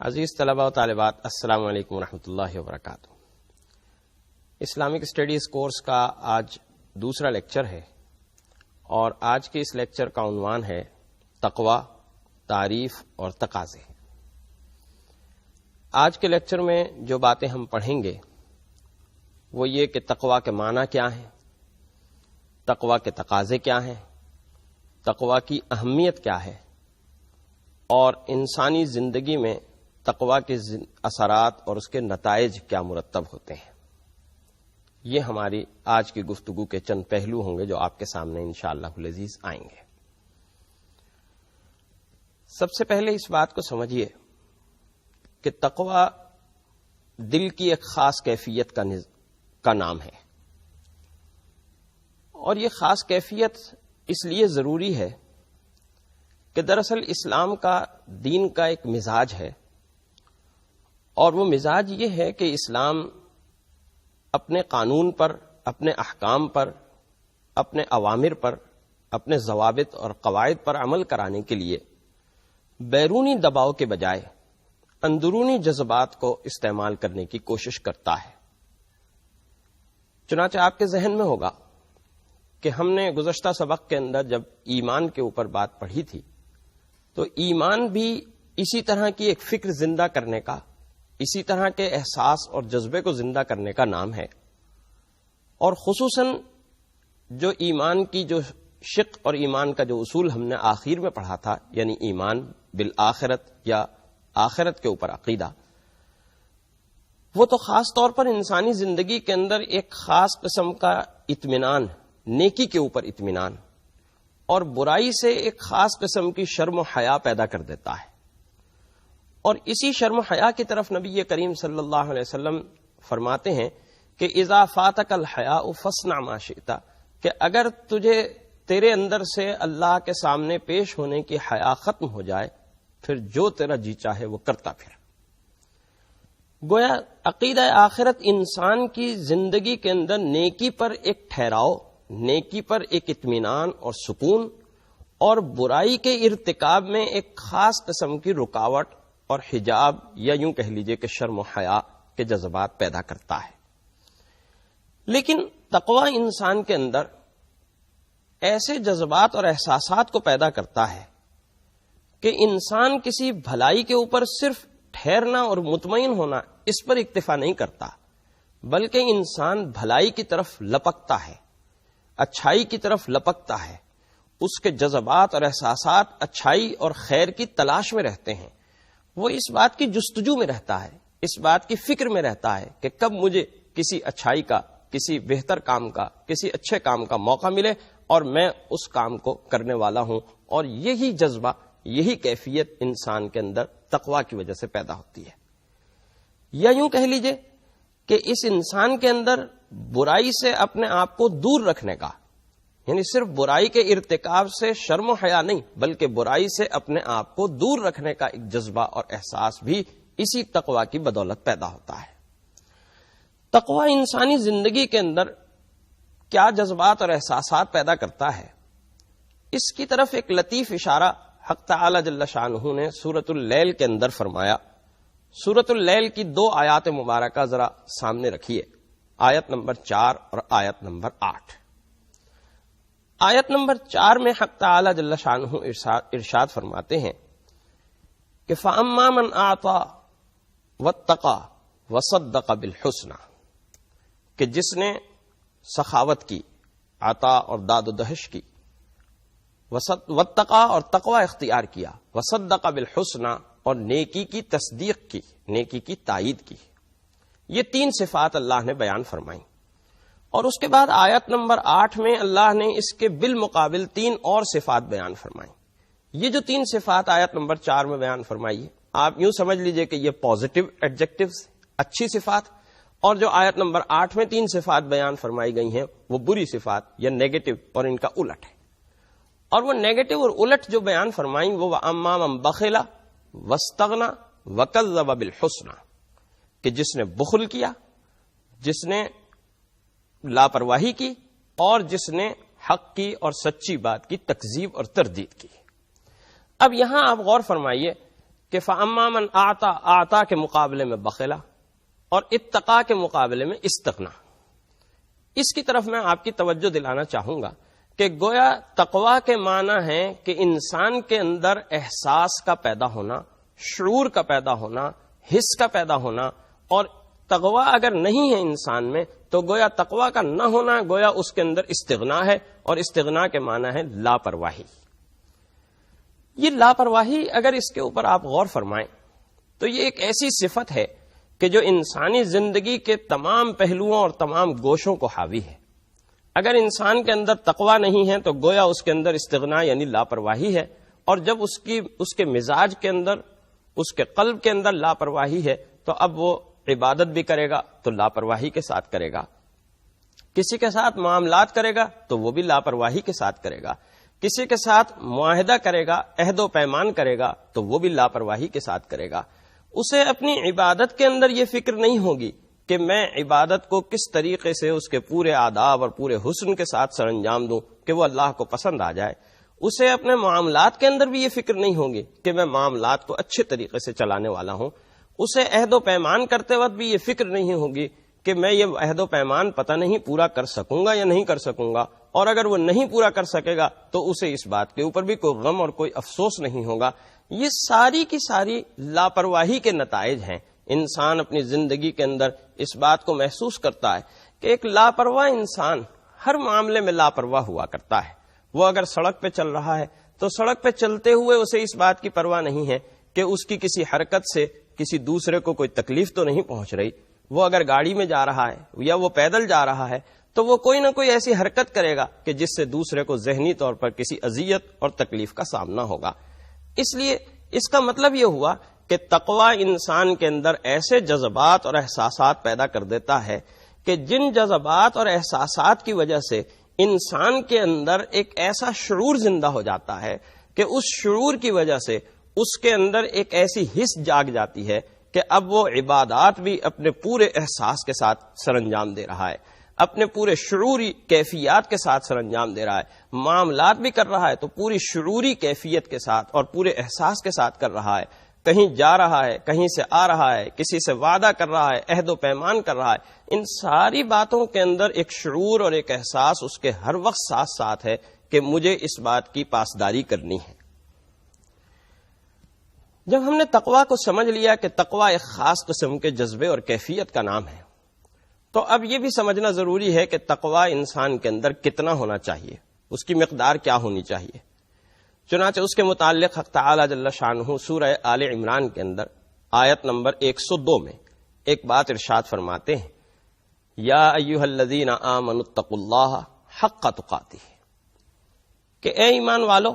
عزیز طلباء و طالبات، السلام علیکم ورحمۃ اللہ وبرکاتہ۔ اسلامک اسٹڈیز کورس کا آج دوسرا لیکچر ہے اور آج کے اس لیکچر کا عنوان ہے تقوی، تعریف اور تقاضے۔ آج کے لیکچر میں جو باتیں ہم پڑھیں گے وہ یہ کہ تقوی کے معنی کیا ہیں، تقوی کے تقاضے کیا ہیں، تقوی کی اہمیت کیا ہے اور انسانی زندگی میں تقوی کے اثرات اور اس کے نتائج کیا مرتب ہوتے ہیں۔ یہ ہماری آج کی گفتگو کے چند پہلو ہوں گے جو آپ کے سامنے انشاءاللہ العزیز آئیں گے۔ سب سے پہلے اس بات کو سمجھیے کہ تقوی دل کی ایک خاص کیفیت کا نام ہے، اور یہ خاص کیفیت اس لیے ضروری ہے کہ دراصل اسلام کا دین کا ایک مزاج ہے، اور وہ مزاج یہ ہے کہ اسلام اپنے قانون پر، اپنے احکام پر، اپنے اوامر پر، اپنے ضوابط اور قواعد پر عمل کرانے کے لیے بیرونی دباؤ کے بجائے اندرونی جذبات کو استعمال کرنے کی کوشش کرتا ہے۔ چنانچہ آپ کے ذہن میں ہوگا کہ ہم نے گزشتہ سبق کے اندر جب ایمان کے اوپر بات پڑھی تھی تو ایمان بھی اسی طرح کی ایک فکر زندہ کرنے کا، اسی طرح کے احساس اور جذبے کو زندہ کرنے کا نام ہے، اور خصوصاً جو ایمان کی جو شق اور ایمان کا جو اصول ہم نے آخر میں پڑھا تھا، یعنی ایمان بالآخرت یا آخرت کے اوپر عقیدہ، وہ تو خاص طور پر انسانی زندگی کے اندر ایک خاص قسم کا اطمینان، نیکی کے اوپر اطمینان اور برائی سے ایک خاص قسم کی شرم و حیا پیدا کر دیتا ہے۔ اور اسی شرم و حیا کی طرف نبی کریم صلی اللہ علیہ وسلم فرماتے ہیں کہ اذا فاتک الحیاء فاصنع ما شئت، کہ اگر تیرے اندر سے اللہ کے سامنے پیش ہونے کی حیا ختم ہو جائے پھر جو تیرا جی چاہے وہ کرتا پھر۔ گویا عقیدہ آخرت انسان کی زندگی کے اندر نیکی پر ایک ٹھہراؤ، نیکی پر ایک اطمینان اور سکون، اور برائی کے ارتکاب میں ایک خاص قسم کی رکاوٹ اور حجاب، یا یوں کہہ لیجئے کہ شرم و حیا کے جذبات پیدا کرتا ہے۔ لیکن تقوی انسان کے اندر ایسے جذبات اور احساسات کو پیدا کرتا ہے کہ انسان کسی بھلائی کے اوپر صرف ٹھہرنا اور مطمئن ہونا اس پر اکتفا نہیں کرتا، بلکہ انسان بھلائی کی طرف لپکتا ہے، اچھائی کی طرف لپکتا ہے، اس کے جذبات اور احساسات اچھائی اور خیر کی تلاش میں رہتے ہیں۔ وہ اس بات کی جستجو میں رہتا ہے، اس بات کی فکر میں رہتا ہے کہ کب مجھے کسی اچھائی کا، کسی بہتر کام کا، کسی اچھے کام کا موقع ملے اور میں اس کام کو کرنے والا ہوں۔ اور یہی جذبہ، یہی کیفیت انسان کے اندر تقوی کی وجہ سے پیدا ہوتی ہے۔ یا یوں کہہ لیجئے کہ اس انسان کے اندر برائی سے اپنے آپ کو دور رکھنے کا، یعنی صرف برائی کے ارتکاب سے شرم و حیا نہیں بلکہ برائی سے اپنے آپ کو دور رکھنے کا ایک جذبہ اور احساس بھی اسی تقوی کی بدولت پیدا ہوتا ہے۔ تقوی انسانی زندگی کے اندر کیا جذبات اور احساسات پیدا کرتا ہے، اس کی طرف ایک لطیف اشارہ حق تعالی جل شانہ نے سورۃ اللیل کے اندر فرمایا۔ سورۃ اللیل کی 2 آیات مبارکہ ذرا سامنے رکھیے، آیت نمبر 4 اور آیت نمبر 8۔ آیت نمبر 4 میں حق تعالی جل شانہ ارشاد فرماتے ہیں کہ فَأَمَّا مَنْ أَعْطَى وَاتَّقَى وَصَدَّقَ بِالْحُسْنَى، کہ جس نے سخاوت کی، عطا اور داد و دہش کی، واتقى اور تقوی اختیار کیا، وصدق بالحسنى اور نیکی کی تصدیق کی، نیکی کی تائید کی۔ یہ 3 صفات اللہ نے بیان فرمائیں، اور اس کے بعد آیت نمبر 8 میں اللہ نے اس کے بالمقابل 3 اور صفات بیان فرمائیں۔ یہ جو 3 صفات آیت نمبر 4 میں بیان فرمائی ہے، آپ یوں سمجھ لیجئے کہ یہ پازیٹو ایڈجیکٹوز، اچھی صفات، اور جو آیت نمبر 8 میں 3 صفات بیان فرمائی گئی ہیں وہ بری صفات یا نیگیٹو اور ان کا الٹ ہے۔ اور وہ نیگیٹو اور الٹ جو بیان فرمائیں وہ وَأَمَّا مَن بَخِلَ وَاسْتَغْنَى وَكَذَّبَ بِالْحُسْنَى، کہ جس نے بخل کیا، جس نے لاپرواہی کی، اور جس نے حق کی اور سچی بات کی تکذیب اور تردید کی۔ اب یہاں آپ غور فرمائیے کہ فَأَمَّا مَنْ آتا کے مقابلے میں بخلا اور اتقا کے مقابلے میں استغنا. اس کی طرف میں آپ کی توجہ دلانا چاہوں گا کہ گویا تقویٰ کے معنی ہے کہ انسان کے اندر احساس کا پیدا ہونا، شعور کا پیدا ہونا، حس کا پیدا ہونا. اور تقویٰ اگر نہیں ہے انسان میں تو گویا تقویٰ کا نہ ہونا گویا اس کے اندر استغنا ہے، اور استغنا کے معنی ہے لاپرواہی. یہ لاپرواہی اگر اس کے اوپر آپ غور فرمائیں تو یہ ایک ایسی صفت ہے کہ جو انسانی زندگی کے تمام پہلوؤں اور تمام گوشوں کو حاوی ہے. اگر انسان کے اندر تقویٰ نہیں ہے تو گویا اس کے اندر استغنا یعنی لاپرواہی ہے، اور جب اس کے مزاج کے اندر، اس کے قلب کے اندر لاپرواہی ہے تو اب وہ عبادت بھی کرے گا تو لاپرواہی کے ساتھ کرے گا، کسی کے ساتھ معاملات کرے گا تو وہ بھی لاپرواہی کے ساتھ کرے گا، کسی کے ساتھ معاہدہ کرے گا، عہد و پیمان کرے گا تو وہ بھی لاپرواہی کے ساتھ کرے گا. اسے اپنی عبادت کے اندر یہ فکر نہیں ہوگی کہ میں عبادت کو کس طریقے سے اس کے پورے آداب اور پورے حسن کے ساتھ سر انجام دوں کہ وہ اللہ کو پسند آ جائے. اسے اپنے معاملات کے اندر بھی یہ فکر نہیں ہوگی کہ میں معاملات کو اچھے طریقے سے چلانے والا ہوں. اسے عہد و پیمان کرتے وقت بھی یہ فکر نہیں ہوگی کہ میں یہ عہد و پیمان پتہ نہیں پورا کر سکوں گا یا نہیں کر سکوں گا، اور اگر وہ نہیں پورا کر سکے گا تو اسے اس بات کے اوپر بھی کوئی غم اور کوئی افسوس نہیں ہوگا. یہ ساری کی ساری لاپرواہی کے نتائج ہیں. انسان اپنی زندگی کے اندر اس بات کو محسوس کرتا ہے کہ ایک لاپرواہ انسان ہر معاملے میں لاپرواہ ہوا کرتا ہے. وہ اگر سڑک پہ چل رہا ہے تو سڑک پہ چلتے ہوئے اسے اس بات کی پرواہ نہیں ہے کہ اس کی کسی حرکت سے کسی دوسرے کو کوئی تکلیف تو نہیں پہنچ رہی. وہ اگر گاڑی میں جا رہا ہے یا وہ پیدل جا رہا ہے تو وہ کوئی نہ کوئی ایسی حرکت کرے گا کہ جس سے دوسرے کو ذہنی طور پر کسی اذیت اور تکلیف کا سامنا ہوگا. اس لیے اس کا مطلب یہ ہوا کہ تقویٰ انسان کے اندر ایسے جذبات اور احساسات پیدا کر دیتا ہے کہ جن جذبات اور احساسات کی وجہ سے انسان کے اندر ایک ایسا شعور زندہ ہو جاتا ہے کہ اس شعور کی وجہ سے اس کے اندر ایک ایسی حس جاگ جاتی ہے کہ اب وہ عبادات بھی اپنے پورے احساس کے ساتھ سر انجام دے رہا ہے، اپنے پورے شعوری کیفیات کے ساتھ سر انجام دے رہا ہے. معاملات بھی کر رہا ہے تو پوری شعوری کیفیت کے ساتھ اور پورے احساس کے ساتھ کر رہا ہے. کہیں جا رہا ہے، کہیں سے آ رہا ہے، کسی سے وعدہ کر رہا ہے، عہد و پیمان کر رہا ہے. ان ساری باتوں کے اندر ایک شعور اور ایک احساس اس کے ہر وقت ساتھ ساتھ ہے کہ مجھے اس بات کی پاسداری کرنی ہے. جب ہم نے تقویٰ کو سمجھ لیا کہ تقویٰ ایک خاص قسم کے جذبے اور کیفیت کا نام ہے، تو اب یہ بھی سمجھنا ضروری ہے کہ تقویٰ انسان کے اندر کتنا ہونا چاہیے، اس کی مقدار کیا ہونی چاہیے. چنانچہ اس کے متعلق حق تعالی جل شانہ سورہ آل عمران کے اندر آیت نمبر 102 میں ایک بات ارشاد فرماتے ہیں، یا ایھا الذین آمنوا اتقوا اللہ حق تقاتہ، کہ اے ایمان والو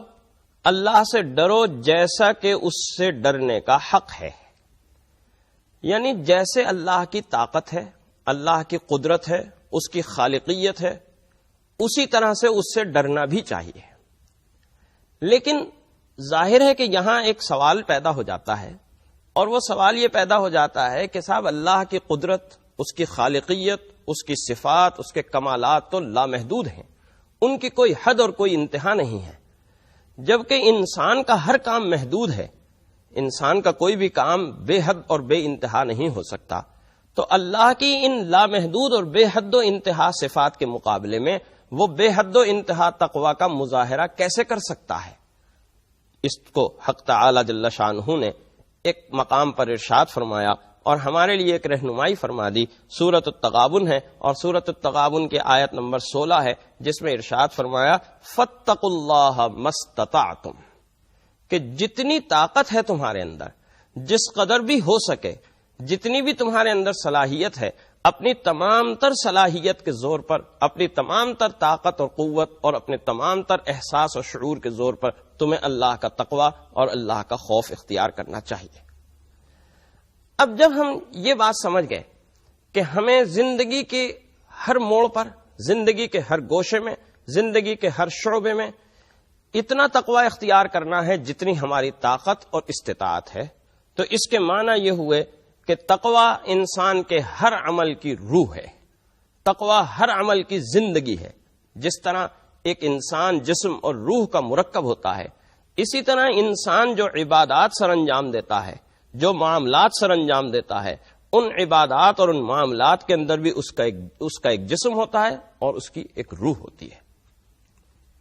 اللہ سے ڈرو جیسا کہ اس سے ڈرنے کا حق ہے. یعنی جیسے اللہ کی طاقت ہے، اللہ کی قدرت ہے، اس کی خالقیت ہے، اسی طرح سے اس سے ڈرنا بھی چاہیے. لیکن ظاہر ہے کہ یہاں ایک سوال پیدا ہو جاتا ہے، اور وہ سوال یہ پیدا ہو جاتا ہے کہ صاحب اللہ کی قدرت، اس کی خالقیت، اس کی صفات، اس کے کمالات تو لامحدود ہیں، ان کی کوئی حد اور کوئی انتہا نہیں ہے. جبکہ انسان کا ہر کام محدود ہے، انسان کا کوئی بھی کام بے حد اور بے انتہا نہیں ہو سکتا. تو اللہ کی ان لامحدود اور بے حد و انتہا صفات کے مقابلے میں وہ بے حد و انتہا تقویٰ کا مظاہرہ کیسے کر سکتا ہے؟ اس کو حق تعالی جل شانہ نے ایک مقام پر ارشاد فرمایا اور ہمارے لیے ایک رہنمائی فرما دی. سورۃ التغابن ہے، اور سورۃ التغابن کی آیت نمبر 16 ہے، جس میں ارشاد فرمایا فاتقوا اللہ ما استطعتم، کہ جتنی طاقت ہے تمہارے اندر، جس قدر بھی ہو سکے، جتنی بھی تمہارے اندر صلاحیت ہے، اپنی تمام تر صلاحیت کے زور پر، اپنی تمام تر طاقت اور قوت اور اپنے تمام تر احساس اور شعور کے زور پر تمہیں اللہ کا تقویٰ اور اللہ کا خوف اختیار کرنا چاہیے. اب جب ہم یہ بات سمجھ گئے کہ ہمیں زندگی کے ہر موڑ پر، زندگی کے ہر گوشے میں، زندگی کے ہر شعبے میں اتنا تقویٰ اختیار کرنا ہے جتنی ہماری طاقت اور استطاعت ہے، تو اس کے معنی یہ ہوئے کہ تقویٰ انسان کے ہر عمل کی روح ہے، تقویٰ ہر عمل کی زندگی ہے. جس طرح ایک انسان جسم اور روح کا مرکب ہوتا ہے، اسی طرح انسان جو عبادات سر انجام دیتا ہے، جو معاملات سر انجام دیتا ہے، ان عبادات اور ان معاملات کے اندر بھی اس کا ایک جسم ہوتا ہے اور اس کی ایک روح ہوتی ہے۔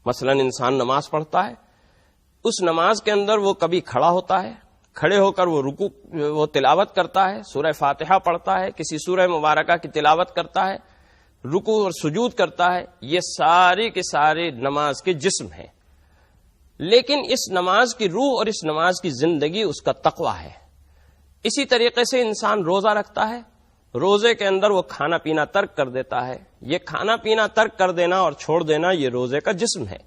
مثلا انسان نماز پڑھتا ہے، اس نماز کے اندر وہ کبھی کھڑا ہوتا ہے، کھڑے ہو کر وہ تلاوت کرتا ہے، سورہ فاتحہ پڑھتا ہے، کسی سورہ مبارکہ کی تلاوت کرتا ہے، رکوع اور سجود کرتا ہے، یہ ساری کے سارے نماز کے جسم ہیں۔ لیکن اس نماز کی روح اور اس نماز کی زندگی اس کا تقویٰ ہے۔ اسی طریقے سے انسان روزہ رکھتا ہے، روزے کے اندر وہ کھانا پینا ترک کر دیتا ہے، یہ کھانا پینا ترک کر دینا اور چھوڑ دینا یہ روزے کا جسم ہے،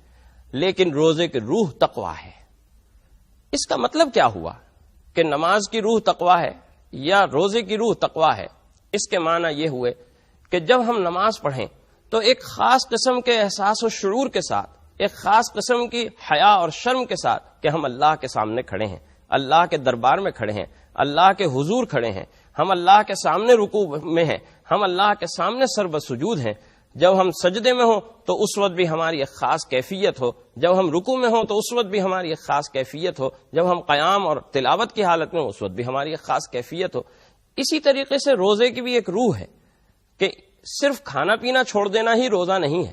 لیکن روزے کی روح تقویٰ ہے۔ اس کا مطلب کیا ہوا کہ نماز کی روح تقویٰ ہے یا روزے کی روح تقویٰ ہے؟ اس کے معنی یہ ہوئے کہ جب ہم نماز پڑھیں تو ایک خاص قسم کے احساس و شعور کے ساتھ، ایک خاص قسم کی حیا اور شرم کے ساتھ کہ ہم اللہ کے سامنے کھڑے ہیں، اللہ کے دربار میں کھڑے ہیں، اللہ کے حضور کھڑے ہیں، ہم اللہ کے سامنے رکوع میں ہیں، ہم اللہ کے سامنے سر بسجود ہیں۔ جب ہم سجدے میں ہوں تو اس وقت بھی ہماری ایک خاص کیفیت ہو، جب ہم رکوع میں ہوں تو اس وقت بھی ہماری ایک خاص کیفیت ہو، جب ہم قیام اور تلاوت کی حالت میں اس وقت بھی ہماری ایک خاص کیفیت ہو۔ اسی طریقے سے روزے کی بھی ایک روح ہے کہ صرف کھانا پینا چھوڑ دینا ہی روزہ نہیں ہے،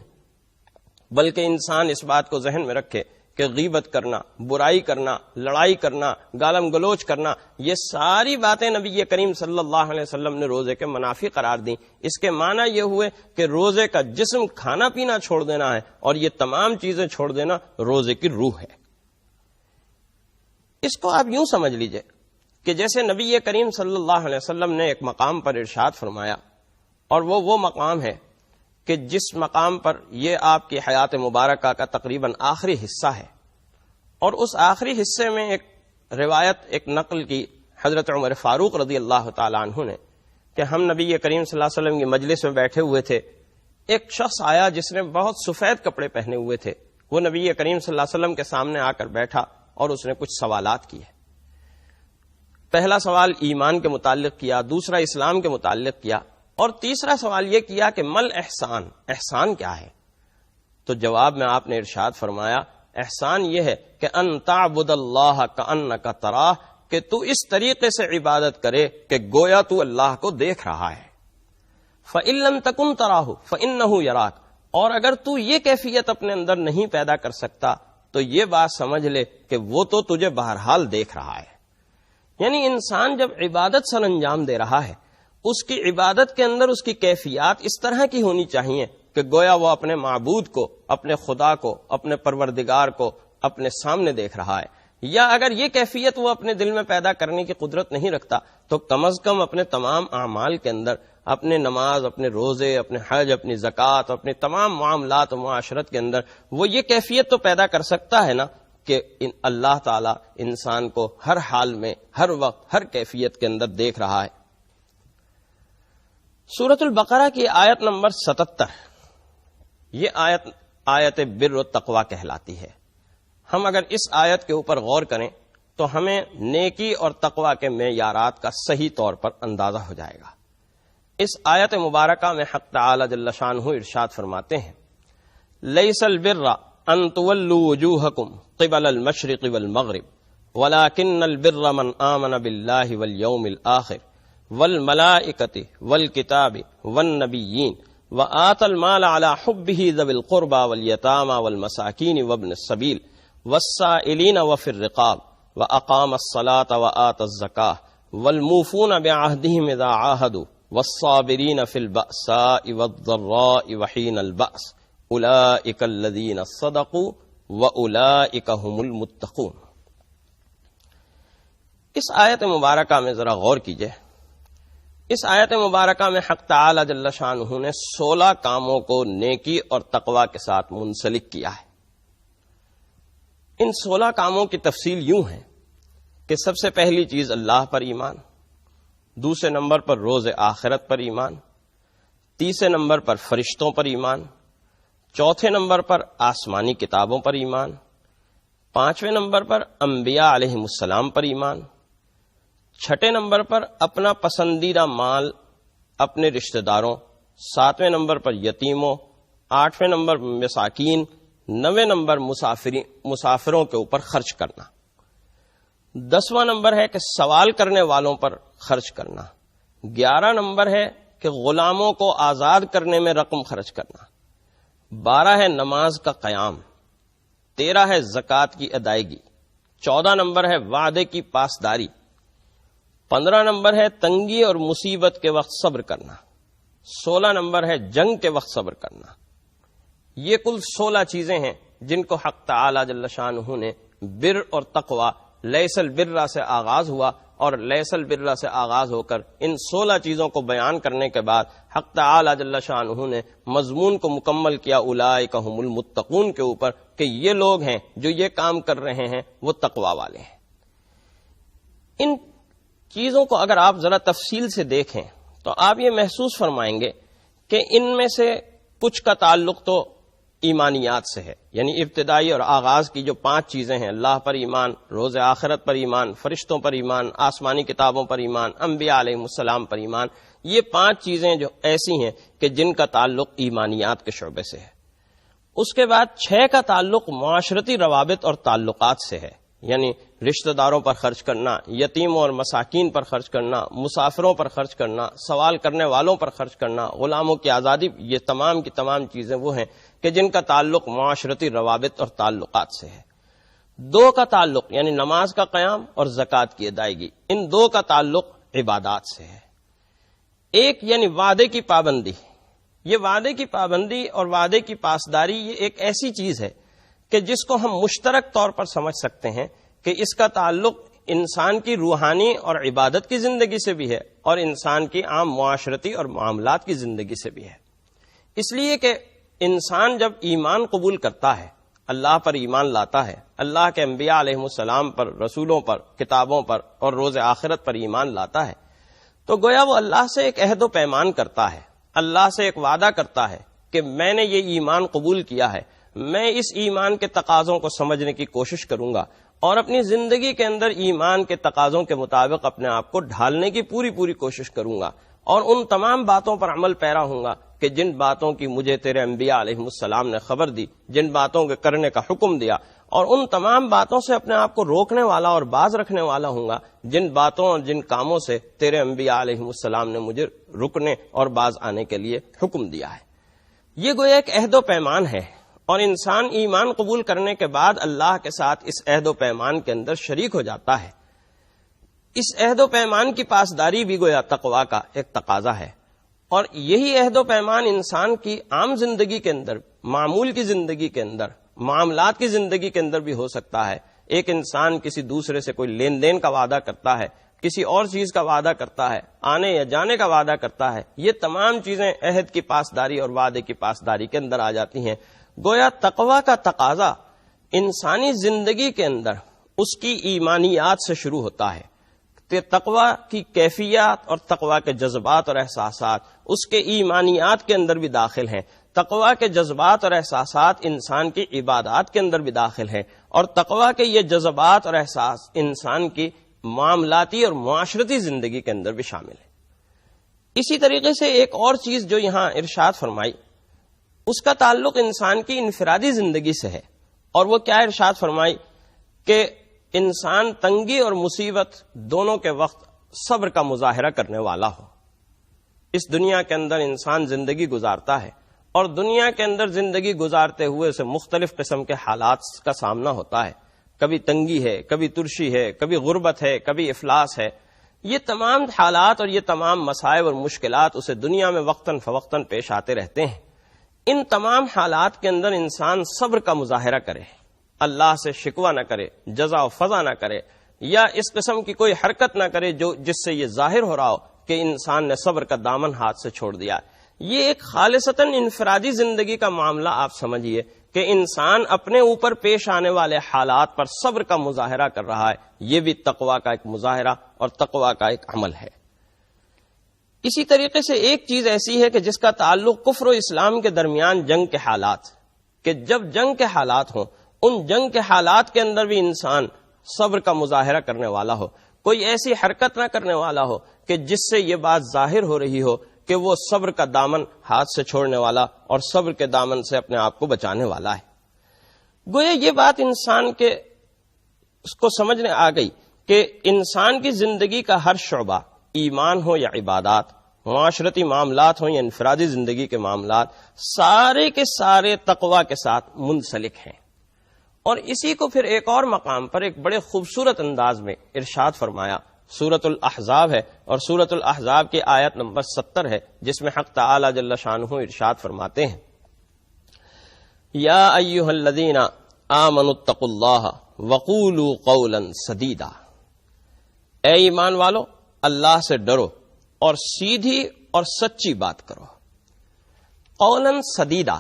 بلکہ انسان اس بات کو ذہن میں رکھے کہ غیبت کرنا، برائی کرنا، لڑائی کرنا، گالم گلوچ کرنا، یہ ساری باتیں نبی کریم صلی اللہ علیہ وسلم نے روزے کے منافی قرار دیں۔ اس کے معنی یہ ہوئے کہ روزے کا جسم کھانا پینا چھوڑ دینا ہے اور یہ تمام چیزیں چھوڑ دینا روزے کی روح ہے۔ اس کو آپ یوں سمجھ لیجئے کہ جیسے نبی کریم صلی اللہ علیہ وسلم نے ایک مقام پر ارشاد فرمایا، اور وہ مقام ہے کہ جس مقام پر یہ آپ کی حیات مبارکہ کا تقریباً آخری حصہ ہے، اور اس آخری حصے میں ایک روایت ایک نقل کی حضرت عمر فاروق رضی اللہ تعالیٰ عنہ نے کہ ہم نبی کریم صلی اللہ علیہ وسلم کی مجلس میں بیٹھے ہوئے تھے، ایک شخص آیا جس نے بہت سفید کپڑے پہنے ہوئے تھے، وہ نبی کریم صلی اللہ علیہ وسلم کے سامنے آ کر بیٹھا اور اس نے کچھ سوالات کیے۔ پہلا سوال ایمان کے متعلق کیا، دوسرا اسلام کے متعلق کیا، اور تیسرا سوال یہ کیا کہ مل احسان، احسان کیا ہے؟ تو جواب میں آپ نے ارشاد فرمایا احسان یہ ہے کہ ان تعبد اللہ کأنک تراہ، کہ تو اس طریقے سے عبادت کرے کہ گویا تو اللہ کو دیکھ رہا ہے۔ فإن لم تکن تراہ فإنہ یراک، اور اگر تو یہ کیفیت اپنے اندر نہیں پیدا کر سکتا تو یہ بات سمجھ لے کہ وہ تو تجھے بہرحال دیکھ رہا ہے۔ یعنی انسان جب عبادت سر انجام دے رہا ہے، اس کی عبادت کے اندر اس کی کیفیات اس طرح کی ہونی چاہیے کہ گویا وہ اپنے معبود کو، اپنے خدا کو، اپنے پروردگار کو اپنے سامنے دیکھ رہا ہے۔ یا اگر یہ کیفیت وہ اپنے دل میں پیدا کرنے کی قدرت نہیں رکھتا تو کم از کم اپنے تمام اعمال کے اندر، اپنے نماز، اپنے روزے، اپنے حج، اپنی زکوٰۃ، اپنے تمام معاملات و معاشرت کے اندر وہ یہ کیفیت تو پیدا کر سکتا ہے نا کہ اللہ تعالیٰ انسان کو ہر حال میں، ہر وقت، ہر کیفیت کے اندر دیکھ رہا ہے۔ سورۃ البقرہ کی آیت نمبر 77، یہ آیت بر و تقویٰ کہلاتی ہے۔ ہم اگر اس آیت کے اوپر غور کریں تو ہمیں نیکی اور تقویٰ کے معیارات کا صحیح طور پر اندازہ ہو جائے گا۔ اس آیت مبارکہ میں حق تعالی جل شانہ ارشاد فرماتے ہیں لیس البر ان تولوا وجوہکم قبل المشرق والمغرب ولکن البر من آمن باللہ والیوم الآخر والملائکۃ والکتاب والنبیین وآت المال علی حبہ ذوی القربى والیتامى والمساکین وابن السبیل والسائلین وفی الرقاب واقام الصلاة وآت الزکاة والموفون بعہدہم اذا عاہدوا والصابرین فی البأساء والضراء وحین البأس اولئک الذین صدقوا واولئک هم المتقون۔ اس آیت مبارکہ میں ذرا غور کیجئے۔ اس آیت مبارکہ میں حق تعالی جل شانہ نے 16 کاموں کو نیکی اور تقویٰ کے ساتھ منسلک کیا ہے۔ ان 16 کاموں کی تفصیل یوں ہے کہ سب سے پہلی چیز اللہ پر ایمان، دوسرے نمبر پر روز آخرت پر ایمان، تیسرے نمبر پر فرشتوں پر ایمان، چوتھے نمبر پر آسمانی کتابوں پر ایمان، پانچویں نمبر پر انبیاء علیہم السلام پر ایمان، چھٹے نمبر پر اپنا پسندیدہ مال اپنے رشتہ داروں، ساتویں نمبر پر یتیموں، آٹھویں نمبر پر مساکین، 9 نمبر مسافروں کے اوپر خرچ کرنا. 10واں نمبر ہے کہ سوال کرنے والوں پر خرچ کرنا. 11 نمبر ہے کہ غلاموں کو آزاد کرنے میں رقم خرچ کرنا. 12 ہے نماز کا قیام. 13 ہے زکوٰۃ کی ادائیگی. 14 نمبر ہے وعدے کی پاسداری. 15 نمبر ہے تنگی اور مصیبت کے وقت صبر کرنا. 16 نمبر ہے جنگ کے وقت صبر کرنا. یہ کل 16 چیزیں ہیں جن کو حق تعالی جل شانہ نے بر اور تقوی لیس البر سے آغاز ہوا، اور لیس البر سے آغاز ہو کر ان 16 چیزوں کو بیان کرنے کے بعد حق تعالی جل شانہ نے مضمون کو مکمل کیا اولئک هم المتقون کے اوپر، کہ یہ لوگ ہیں جو یہ کام کر رہے ہیں وہ تقوی والے ہیں. ان چیزوں کو اگر آپ ذرا تفصیل سے دیکھیں تو آپ یہ محسوس فرمائیں گے کہ ان میں سے کچھ کا تعلق تو ایمانیات سے ہے، یعنی ابتدائی اور آغاز کی جو 5 چیزیں ہیں، اللہ پر ایمان، روز آخرت پر ایمان، فرشتوں پر ایمان، آسمانی کتابوں پر ایمان، انبیاء علیہ السلام پر ایمان. یہ 5 چیزیں جو ایسی ہیں کہ جن کا تعلق ایمانیات کے شعبے سے ہے. اس کے بعد 6 کا تعلق معاشرتی روابط اور تعلقات سے ہے، یعنی رشتہ داروں پر خرچ کرنا، یتیموں اور مساکین پر خرچ کرنا، مسافروں پر خرچ کرنا، سوال کرنے والوں پر خرچ کرنا، غلاموں کی آزادی. یہ تمام کی تمام چیزیں وہ ہیں کہ جن کا تعلق معاشرتی روابط اور تعلقات سے ہے. 2 کا تعلق یعنی نماز کا قیام اور زکوٰۃ کی ادائیگی، ان 2 کا تعلق عبادات سے ہے. 1 یعنی وعدے کی پابندی. یہ وعدے کی پابندی اور وعدے کی پاسداری یہ ایک ایسی چیز ہے کہ جس کو ہم مشترک طور پر سمجھ سکتے ہیں کہ اس کا تعلق انسان کی روحانی اور عبادت کی زندگی سے بھی ہے اور انسان کی عام معاشرتی اور معاملات کی زندگی سے بھی ہے. اس لیے کہ انسان جب ایمان قبول کرتا ہے، اللہ پر ایمان لاتا ہے، اللہ کے انبیاء علیہ السلام پر، رسولوں پر، کتابوں پر اور روز آخرت پر ایمان لاتا ہے، تو گویا وہ اللہ سے ایک عہد و پیمان کرتا ہے، اللہ سے ایک وعدہ کرتا ہے کہ میں نے یہ ایمان قبول کیا ہے، میں اس ایمان کے تقاضوں کو سمجھنے کی کوشش کروں گا اور اپنی زندگی کے اندر ایمان کے تقاضوں کے مطابق اپنے آپ کو ڈھالنے کی پوری کوشش کروں گا، اور ان تمام باتوں پر عمل پیرا ہوں گا کہ جن باتوں کی مجھے تیرے انبیاء علیہ السلام نے خبر دی، جن باتوں کے کرنے کا حکم دیا، اور ان تمام باتوں سے اپنے آپ کو روکنے والا اور باز رکھنے والا ہوں گا جن باتوں اور جن کاموں سے تیرے انبیاء علیہ السلام نے مجھے رکنے اور باز آنے کے لیے حکم دیا ہے. یہ گویا ایک عہد و پیمان ہے، اور انسان ایمان قبول کرنے کے بعد اللہ کے ساتھ اس عہد و پیمان کے اندر شریک ہو جاتا ہے. اس عہد و پیمان کی پاسداری بھی گویا تقویٰ کا ایک تقاضا ہے، اور یہی عہد و پیمان انسان کی عام زندگی کے اندر، معمول کی زندگی کے اندر، معاملات کی زندگی کے اندر بھی ہو سکتا ہے. ایک انسان کسی دوسرے سے کوئی لین دین کا وعدہ کرتا ہے، کسی اور چیز کا وعدہ کرتا ہے، آنے یا جانے کا وعدہ کرتا ہے، یہ تمام چیزیں عہد کی پاسداری اور وعدے کی پاسداری کے اندر آ جاتی ہیں. گویا تقویٰ کا تقاضا انسانی زندگی کے اندر اس کی ایمانیات سے شروع ہوتا ہے. تقویٰ کی کیفیات اور تقویٰ کے جذبات اور احساسات اس کے ایمانیات کے اندر بھی داخل ہیں. تقویٰ کے جذبات اور احساسات انسان کی عبادات کے اندر بھی داخل ہیں، اور تقویٰ کے یہ جذبات اور احساس انسان کی معاملاتی اور معاشرتی زندگی کے اندر بھی شامل ہیں. اسی طریقے سے ایک اور چیز جو یہاں ارشاد فرمائی، اس کا تعلق انسان کی انفرادی زندگی سے ہے، اور وہ کیا ارشاد فرمائی کہ انسان تنگی اور مصیبت دونوں کے وقت صبر کا مظاہرہ کرنے والا ہو. اس دنیا کے اندر انسان زندگی گزارتا ہے، اور دنیا کے اندر زندگی گزارتے ہوئے اسے مختلف قسم کے حالات کا سامنا ہوتا ہے. کبھی تنگی ہے، کبھی ترشی ہے، کبھی غربت ہے، کبھی افلاس ہے. یہ تمام حالات اور یہ تمام مسائب اور مشکلات اسے دنیا میں وقتاً فوقتاً پیش آتے رہتے ہیں. ان تمام حالات کے اندر انسان صبر کا مظاہرہ کرے، اللہ سے شکوہ نہ کرے، جزا و فضا نہ کرے، یا اس قسم کی کوئی حرکت نہ کرے جس سے یہ ظاہر ہو رہا ہو کہ انسان نے صبر کا دامن ہاتھ سے چھوڑ دیا. یہ ایک خالصتاً انفرادی زندگی کا معاملہ آپ سمجھیے کہ انسان اپنے اوپر پیش آنے والے حالات پر صبر کا مظاہرہ کر رہا ہے. یہ بھی تقویٰ کا ایک مظاہرہ اور تقویٰ کا ایک عمل ہے. اسی طریقے سے ایک چیز ایسی ہے کہ جس کا تعلق کفر و اسلام کے درمیان جنگ کے حالات، کہ جب جنگ کے حالات ہوں، ان جنگ کے حالات کے اندر بھی انسان صبر کا مظاہرہ کرنے والا ہو، کوئی ایسی حرکت نہ کرنے والا ہو کہ جس سے یہ بات ظاہر ہو رہی ہو کہ وہ صبر کا دامن ہاتھ سے چھوڑنے والا اور صبر کے دامن سے اپنے آپ کو بچانے والا ہے. گویا یہ بات انسان کے اس کو سمجھنے آ گئی کہ انسان کی زندگی کا ہر شعبہ، ایمان ہو یا عبادات، معاشرتی معاملات ہوں یا انفرادی زندگی کے معاملات، سارے کے سارے تقویٰ کے ساتھ منسلک ہیں. اور اسی کو پھر ایک اور مقام پر ایک بڑے خوبصورت انداز میں ارشاد فرمایا. سورۃ الاحزاب ہے اور سورۃ الاحزاب کی آیت نمبر 70 ہے، جس میں حق تعالی جل شانہ ارشاد فرماتے ہیں، یا ایھا الذین آمنوا اتقوا اللہ وقولوا قولا سدیدا. اے ایمان والو، اللہ سے ڈرو اور سیدھی اور سچی بات کرو. قولا سدیدا،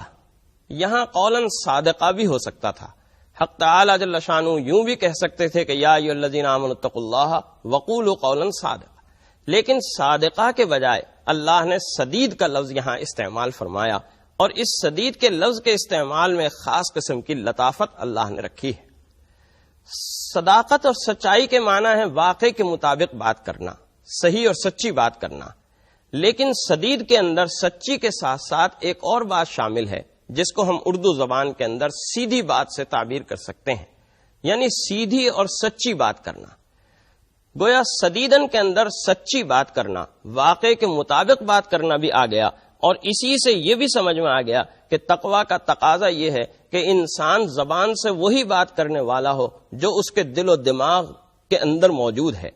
یہاں قولا صادقہ بھی ہو سکتا تھا. حق تعالی جل شانہ یوں بھی کہہ سکتے تھے کہ یا ایھا الذین آمنوا اتقوا اللہ وقولوا قولا صادقا، لیکن صادقہ کے بجائے اللہ نے سدید کا لفظ یہاں استعمال فرمایا، اور اس سدید کے لفظ کے استعمال میں خاص قسم کی لطافت اللہ نے رکھی ہے. صداقت اور سچائی کے معنی ہے واقع کے مطابق بات کرنا، صحیح اور سچی بات کرنا، لیکن سدید کے اندر سچی کے ساتھ ساتھ ایک اور بات شامل ہے جس کو ہم اردو زبان کے اندر سیدھی بات سے تعبیر کر سکتے ہیں، یعنی سیدھی اور سچی بات کرنا. گویا سدیدن کے اندر سچی بات کرنا، واقع کے مطابق بات کرنا بھی آ گیا، اور اسی سے یہ بھی سمجھ میں آ گیا کہ تقویٰ کا تقاضا یہ ہے کہ انسان زبان سے وہی بات کرنے والا ہو جو اس کے دل و دماغ کے اندر موجود ہے.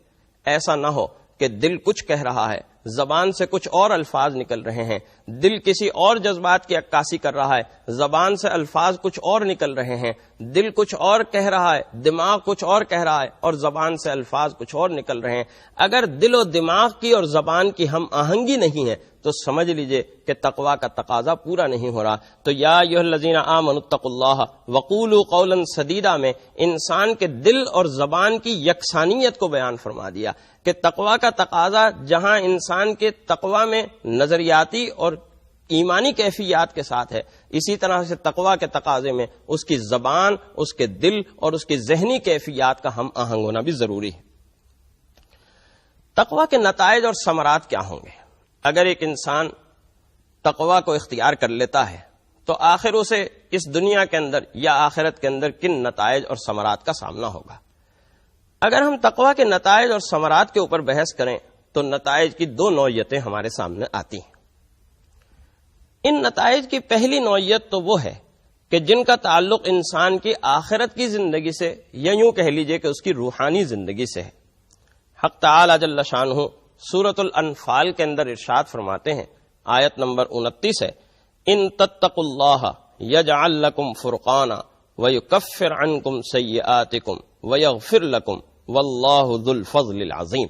ایسا نہ ہو کہ دل کچھ کہہ رہا ہے، زبان سے کچھ اور الفاظ نکل رہے ہیں، دل کسی اور جذبات کی عکاسی کر رہا ہے، زبان سے الفاظ کچھ اور نکل رہے ہیں، دل کچھ اور کہہ رہا ہے، دماغ کچھ اور کہہ رہا ہے، اور زبان سے الفاظ کچھ اور نکل رہے ہیں. اگر دل و دماغ کی اور زبان کی ہم آہنگی نہیں ہے تو سمجھ لیجئے کہ تقویٰ کا تقاضا پورا نہیں ہو رہا. تو یا ایھا الذین آمنوا اتقوا اللہ وقولوا قولا سدیدا میں انسان کے دل اور زبان کی یکسانیت کو بیان فرما دیا کہ تقویٰ کا تقاضا جہاں انسان کے تقویٰ میں نظریاتی اور ایمانی کیفیات کے ساتھ ہے، اسی طرح سے تقویٰ کے تقاضے میں اس کی زبان، اس کے دل اور اس کی ذہنی کیفیات کا ہم آہنگ ہونا بھی ضروری ہے. تقویٰ کے نتائج اور ثمرات کیا ہوں گے؟ اگر ایک انسان تقویٰ کو اختیار کر لیتا ہے تو آخر اسے اس دنیا کے اندر یا آخرت کے اندر کن نتائج اور ثمرات کا سامنا ہوگا؟ اگر ہم تقویٰ کے نتائج اور ثمرات کے اوپر بحث کریں تو نتائج کی دو نوعیتیں ہمارے سامنے آتی ہیں. ان نتائج کی پہلی نوعیت تو وہ ہے کہ جن کا تعلق انسان کی آخرت کی زندگی سے، یا یوں کہہ لیجئے کہ اس کی روحانی زندگی سے ہے. حق تعالی جل شانہ سورۃ الانفال کے اندر ارشاد فرماتے ہیں، آیت نمبر 29 ہے، ان تتقوا اللہ یجعل لکم فرقانا ویکفر عنکم سیئاتکم ویغفر لکم واللہ ذو الفضل العظیم.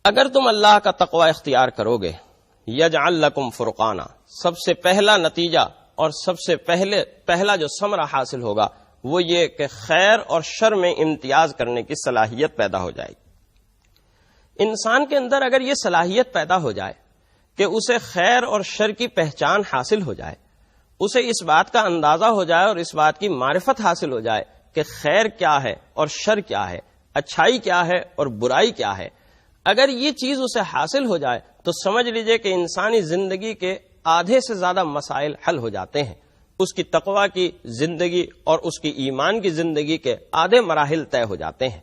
اگر تم اللہ کا تقوی اختیار کرو گے، یجعل لکم فرقانا، سب سے پہلا نتیجہ اور سب سے پہلا جو ثمرہ حاصل ہوگا وہ یہ کہ خیر اور شر میں امتیاز کرنے کی صلاحیت پیدا ہو جائے گی. انسان کے اندر اگر یہ صلاحیت پیدا ہو جائے کہ اسے خیر اور شر کی پہچان حاصل ہو جائے، اسے اس بات کا اندازہ ہو جائے اور اس بات کی معرفت حاصل ہو جائے کہ خیر کیا ہے اور شر کیا ہے، اچھائی کیا ہے اور برائی کیا ہے، اگر یہ چیز اسے حاصل ہو جائے تو سمجھ لیجئے کہ انسانی زندگی کے آدھے سے زیادہ مسائل حل ہو جاتے ہیں. اس کی تقویٰ کی زندگی اور اس کی ایمان کی زندگی کے آدھے مراحل طے ہو جاتے ہیں.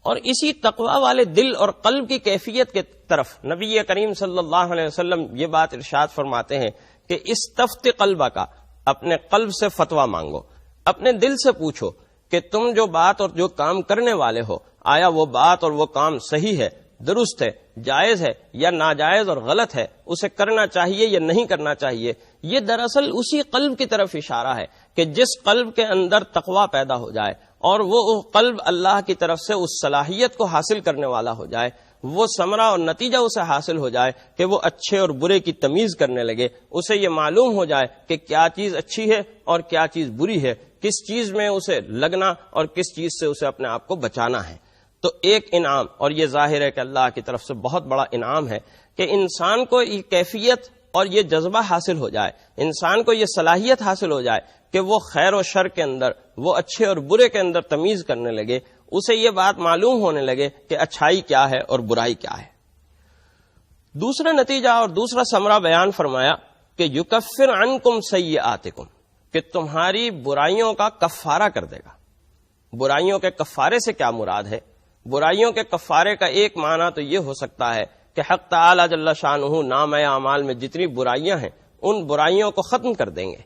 اور اسی تقویٰ والے دل اور قلب کی کیفیت کے طرف نبی کریم صلی اللہ علیہ وسلم یہ بات ارشاد فرماتے ہیں کہ استفت قلبہ کا، اپنے قلب سے فتویٰ مانگو، اپنے دل سے پوچھو کہ تم جو بات اور جو کام کرنے والے ہو، آیا وہ بات اور وہ کام صحیح ہے، درست ہے، جائز ہے یا ناجائز اور غلط ہے، اسے کرنا چاہیے یا نہیں کرنا چاہیے. یہ دراصل اسی قلب کی طرف اشارہ ہے کہ جس قلب کے اندر تقویٰ پیدا ہو جائے اور وہ قلب اللہ کی طرف سے اس صلاحیت کو حاصل کرنے والا ہو جائے، وہ ثمرہ اور نتیجہ اسے حاصل ہو جائے کہ وہ اچھے اور برے کی تمیز کرنے لگے، اسے یہ معلوم ہو جائے کہ کیا چیز اچھی ہے اور کیا چیز بری ہے، کس چیز میں اسے لگنا اور کس چیز سے اسے اپنے آپ کو بچانا ہے. تو ایک انعام، اور یہ ظاہر ہے کہ اللہ کی طرف سے بہت بڑا انعام ہے کہ انسان کو یہ کیفیت اور یہ جذبہ حاصل ہو جائے، انسان کو یہ صلاحیت حاصل ہو جائے کہ وہ خیر و شر کے اندر، وہ اچھے اور برے کے اندر تمیز کرنے لگے، اسے یہ بات معلوم ہونے لگے کہ اچھائی کیا ہے اور برائی کیا ہے. دوسرا نتیجہ اور دوسرا ثمرہ بیان فرمایا کہ یکفر عنکم سیئاتکم، کہ تمہاری برائیوں کا کفارہ کر دے گا۔ برائیوں کے کفارے سے کیا مراد ہے؟ برائیوں کے کفارے کا ایک معنی تو یہ ہو سکتا ہے کہ حق تعالی جل شانہ نامہ اعمال میں جتنی برائیاں ہیں ان برائیوں کو ختم کر دیں گے،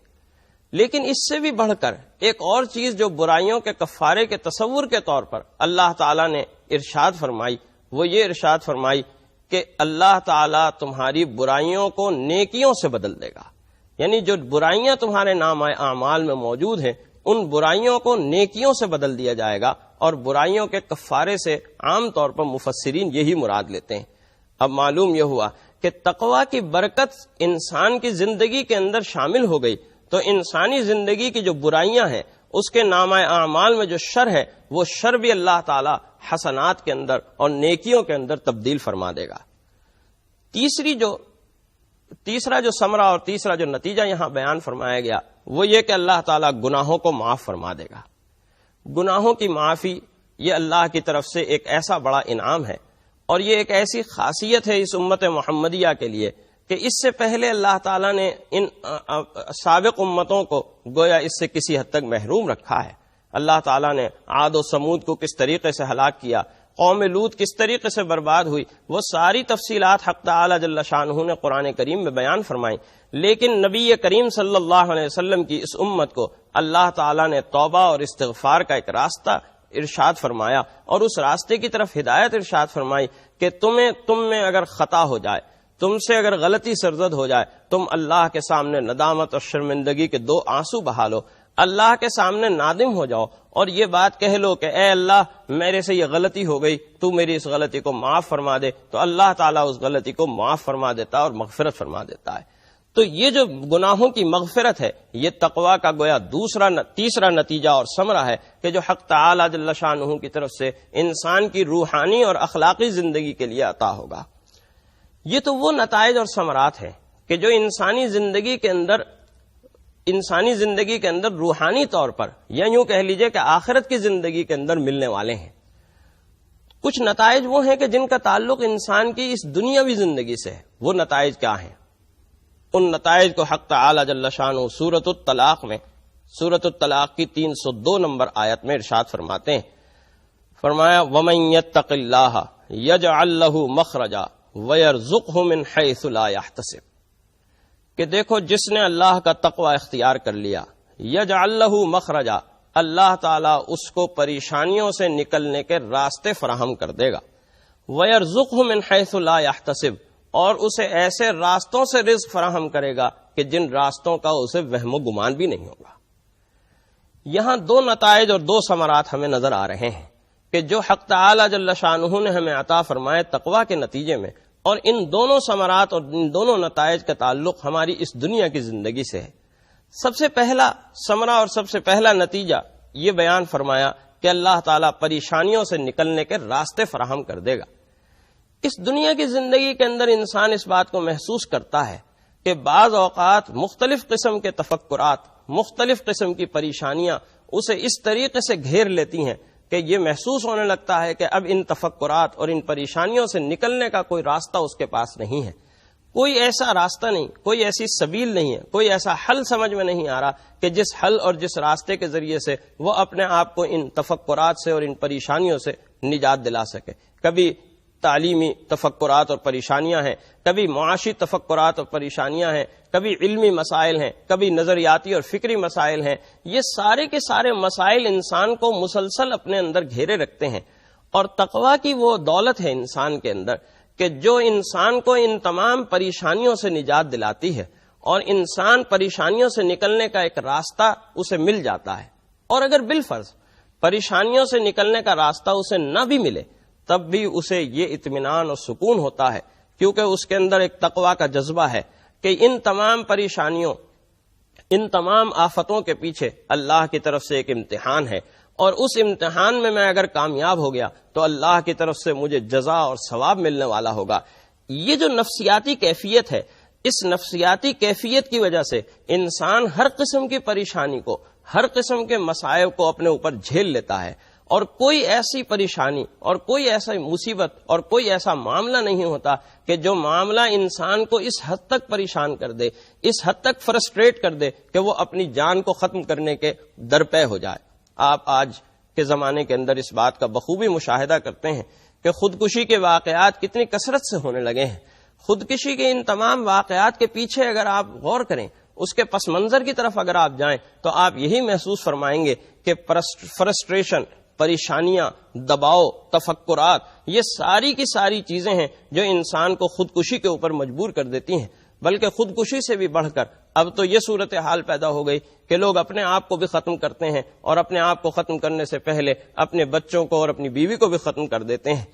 لیکن اس سے بھی بڑھ کر ایک اور چیز جو برائیوں کے کفارے کے تصور کے طور پر اللہ تعالیٰ نے ارشاد فرمائی، وہ یہ ارشاد فرمائی کہ اللہ تعالیٰ تمہاری برائیوں کو نیکیوں سے بدل دے گا، یعنی جو برائیاں تمہارے نامہ اعمال میں موجود ہیں ان برائیوں کو نیکیوں سے بدل دیا جائے گا، اور برائیوں کے کفارے سے عام طور پر مفسرین یہی مراد لیتے ہیں۔ اب معلوم یہ ہوا کہ تقویٰ کی برکت انسان کی زندگی کے اندر شامل ہو گئی تو انسانی زندگی کی جو برائیاں ہیں اس کے نامہ اعمال میں جو شر ہے وہ شر بھی اللہ تعالی حسنات کے اندر اور نیکیوں کے اندر تبدیل فرما دے گا۔ تیسرا جو ثمرہ اور تیسرا جو نتیجہ یہاں بیان فرمایا گیا وہ یہ کہ اللہ تعالیٰ گناہوں کو معاف فرما دے گا۔ گناہوں کی معافی یہ اللہ کی طرف سے ایک ایسا بڑا انعام ہے، اور یہ ایک ایسی خاصیت ہے اس امت محمدیہ کے لیے کہ اس سے پہلے اللہ تعالیٰ نے ان سابق امتوں کو گویا اس سے کسی حد تک محروم رکھا ہے۔ اللہ تعالیٰ نے عاد و سمود کو کس طریقے سے ہلاک کیا، قوم لوط کس طریقے سے برباد ہوئی، وہ ساری تفصیلات حق تعالی جل شانہ نے قرآن کریم میں بیان فرمائی، لیکن نبی کریم صلی اللہ علیہ وسلم کی اس امت کو اللہ تعالیٰ نے توبہ اور استغفار کا ایک راستہ ارشاد فرمایا، اور اس راستے کی طرف ہدایت ارشاد فرمائی کہ تم میں اگر خطا ہو جائے، تم سے اگر غلطی سرزد ہو جائے، تم اللہ کے سامنے ندامت اور شرمندگی کے 2 آنسو بہا لو، اللہ کے سامنے نادم ہو جاؤ اور یہ بات کہہ لو کہ اے اللہ میرے سے یہ غلطی ہو گئی، تو میری اس غلطی کو معاف فرما دے، تو اللہ تعالیٰ اس غلطی کو معاف فرما دیتا اور مغفرت فرما دیتا ہے۔ تو یہ جو گناہوں کی مغفرت ہے یہ تقویٰ کا گویا تیسرا نتیجہ اور ثمرہ ہے کہ جو حق تعالی جل شانہ کی طرف سے انسان کی روحانی اور اخلاقی زندگی کے لیے عطا ہوگا۔ یہ تو وہ نتائج اور ثمرات ہیں کہ جو انسانی زندگی کے اندر روحانی طور پر یا یوں کہہ لیجئے کہ آخرت کی زندگی کے اندر ملنے والے ہیں۔ کچھ نتائج وہ ہیں کہ جن کا تعلق انسان کی اس دنیاوی زندگی سے ہے۔ وہ نتائج کیا ہیں؟ ان نتائج کو حق تعالی جل شانہ سورۃ الطلاق کی 302 نمبر آیت میں ارشاد فرماتے ہیں، فرمایا وَمَن يَتَّقِ اللَّهَ يَجْعَل لَّهُ مَخْرَجًا وَيَرْزُقْهُ مِنْ حَيْثُ لَا يَحْتَسِبُ، کہ دیکھو جس نے اللہ کا تقوی اختیار کر لیا، یجعل لہ مخرجا، اللہ تعالیٰ اس کو پریشانیوں سے نکلنے کے راستے فراہم کر دے گا، وَيَرْزُقْهُ مِنْ حَيْثُ لَا يَحْتَسِبُ، اور اسے ایسے راستوں سے رزق فراہم کرے گا کہ جن راستوں کا اسے وہم و گمان بھی نہیں ہوگا۔ یہاں 2 نتائج اور 2 ثمرات ہمیں نظر آ رہے ہیں کہ جو حق تعالی جل شانہ نے ہمیں عطا فرمائے تقویٰ کے نتیجے میں، اور ان دونوں ثمرات اور ان دونوں نتائج کا تعلق ہماری اس دنیا کی زندگی سے ہے۔ سب سے پہلا ثمرہ اور سب سے پہلا نتیجہ یہ بیان فرمایا کہ اللہ تعالیٰ پریشانیوں سے نکلنے کے راستے فراہم کر دے گا۔ اس دنیا کی زندگی کے اندر انسان اس بات کو محسوس کرتا ہے کہ بعض اوقات مختلف قسم کے تفکرات، مختلف قسم کی پریشانیاں اسے اس طریقے سے گھیر لیتی ہیں کہ یہ محسوس ہونے لگتا ہے کہ اب ان تفکرات اور ان پریشانیوں سے نکلنے کا کوئی راستہ اس کے پاس نہیں ہے، کوئی ایسا راستہ نہیں، کوئی ایسی سبیل نہیں ہے، کوئی ایسا حل سمجھ میں نہیں آ رہا کہ جس حل اور جس راستے کے ذریعے سے وہ اپنے آپ کو ان تفکرات سے اور ان پریشانیوں سے نجات دلا سکے۔ کبھی تعلیمی تفکرات اور پریشانیاں ہیں، کبھی معاشی تفکرات اور پریشانیاں ہیں، کبھی علمی مسائل ہیں، کبھی نظریاتی اور فکری مسائل ہیں۔ یہ سارے کے سارے مسائل انسان کو مسلسل اپنے اندر گھیرے رکھتے ہیں، اور تقویٰ کی وہ دولت ہے انسان کے اندر کہ جو انسان کو ان تمام پریشانیوں سے نجات دلاتی ہے، اور انسان پریشانیوں سے نکلنے کا ایک راستہ اسے مل جاتا ہے۔ اور اگر بالفرض پریشانیوں سے نکلنے کا راستہ اسے نہ بھی ملے تب بھی اسے یہ اطمینان اور سکون ہوتا ہے، کیونکہ اس کے اندر ایک تقویٰ کا جذبہ ہے کہ ان تمام پریشانیوں، ان تمام آفتوں کے پیچھے اللہ کی طرف سے ایک امتحان ہے، اور اس امتحان میں اگر کامیاب ہو گیا تو اللہ کی طرف سے مجھے جزا اور ثواب ملنے والا ہوگا۔ یہ جو نفسیاتی کیفیت ہے، اس نفسیاتی کیفیت کی وجہ سے انسان ہر قسم کی پریشانی کو، ہر قسم کے مسائل کو اپنے اوپر جھیل لیتا ہے، اور کوئی ایسی پریشانی اور کوئی ایسی مصیبت اور کوئی ایسا معاملہ نہیں ہوتا کہ جو معاملہ انسان کو اس حد تک پریشان کر دے، اس حد تک فرسٹریٹ کر دے کہ وہ اپنی جان کو ختم کرنے کے درپے ہو جائے۔ آپ آج کے زمانے کے اندر اس بات کا بخوبی مشاہدہ کرتے ہیں کہ خودکشی کے واقعات کتنی کثرت سے ہونے لگے ہیں۔ خودکشی کے ان تمام واقعات کے پیچھے اگر آپ غور کریں، اس کے پس منظر کی طرف اگر آپ جائیں تو آپ یہی محسوس فرمائیں گے کہ فرسٹریشن، پریشانیاں، دباؤ، تفکرات، یہ ساری کی ساری چیزیں ہیں جو انسان کو خودکشی کے اوپر مجبور کر دیتی ہیں۔ بلکہ خودکشی سے بھی بڑھ کر اب تو یہ صورتحال پیدا ہو گئی کہ لوگ اپنے آپ کو بھی ختم کرتے ہیں، اور اپنے آپ کو ختم کرنے سے پہلے اپنے بچوں کو اور اپنی بیوی کو بھی ختم کر دیتے ہیں۔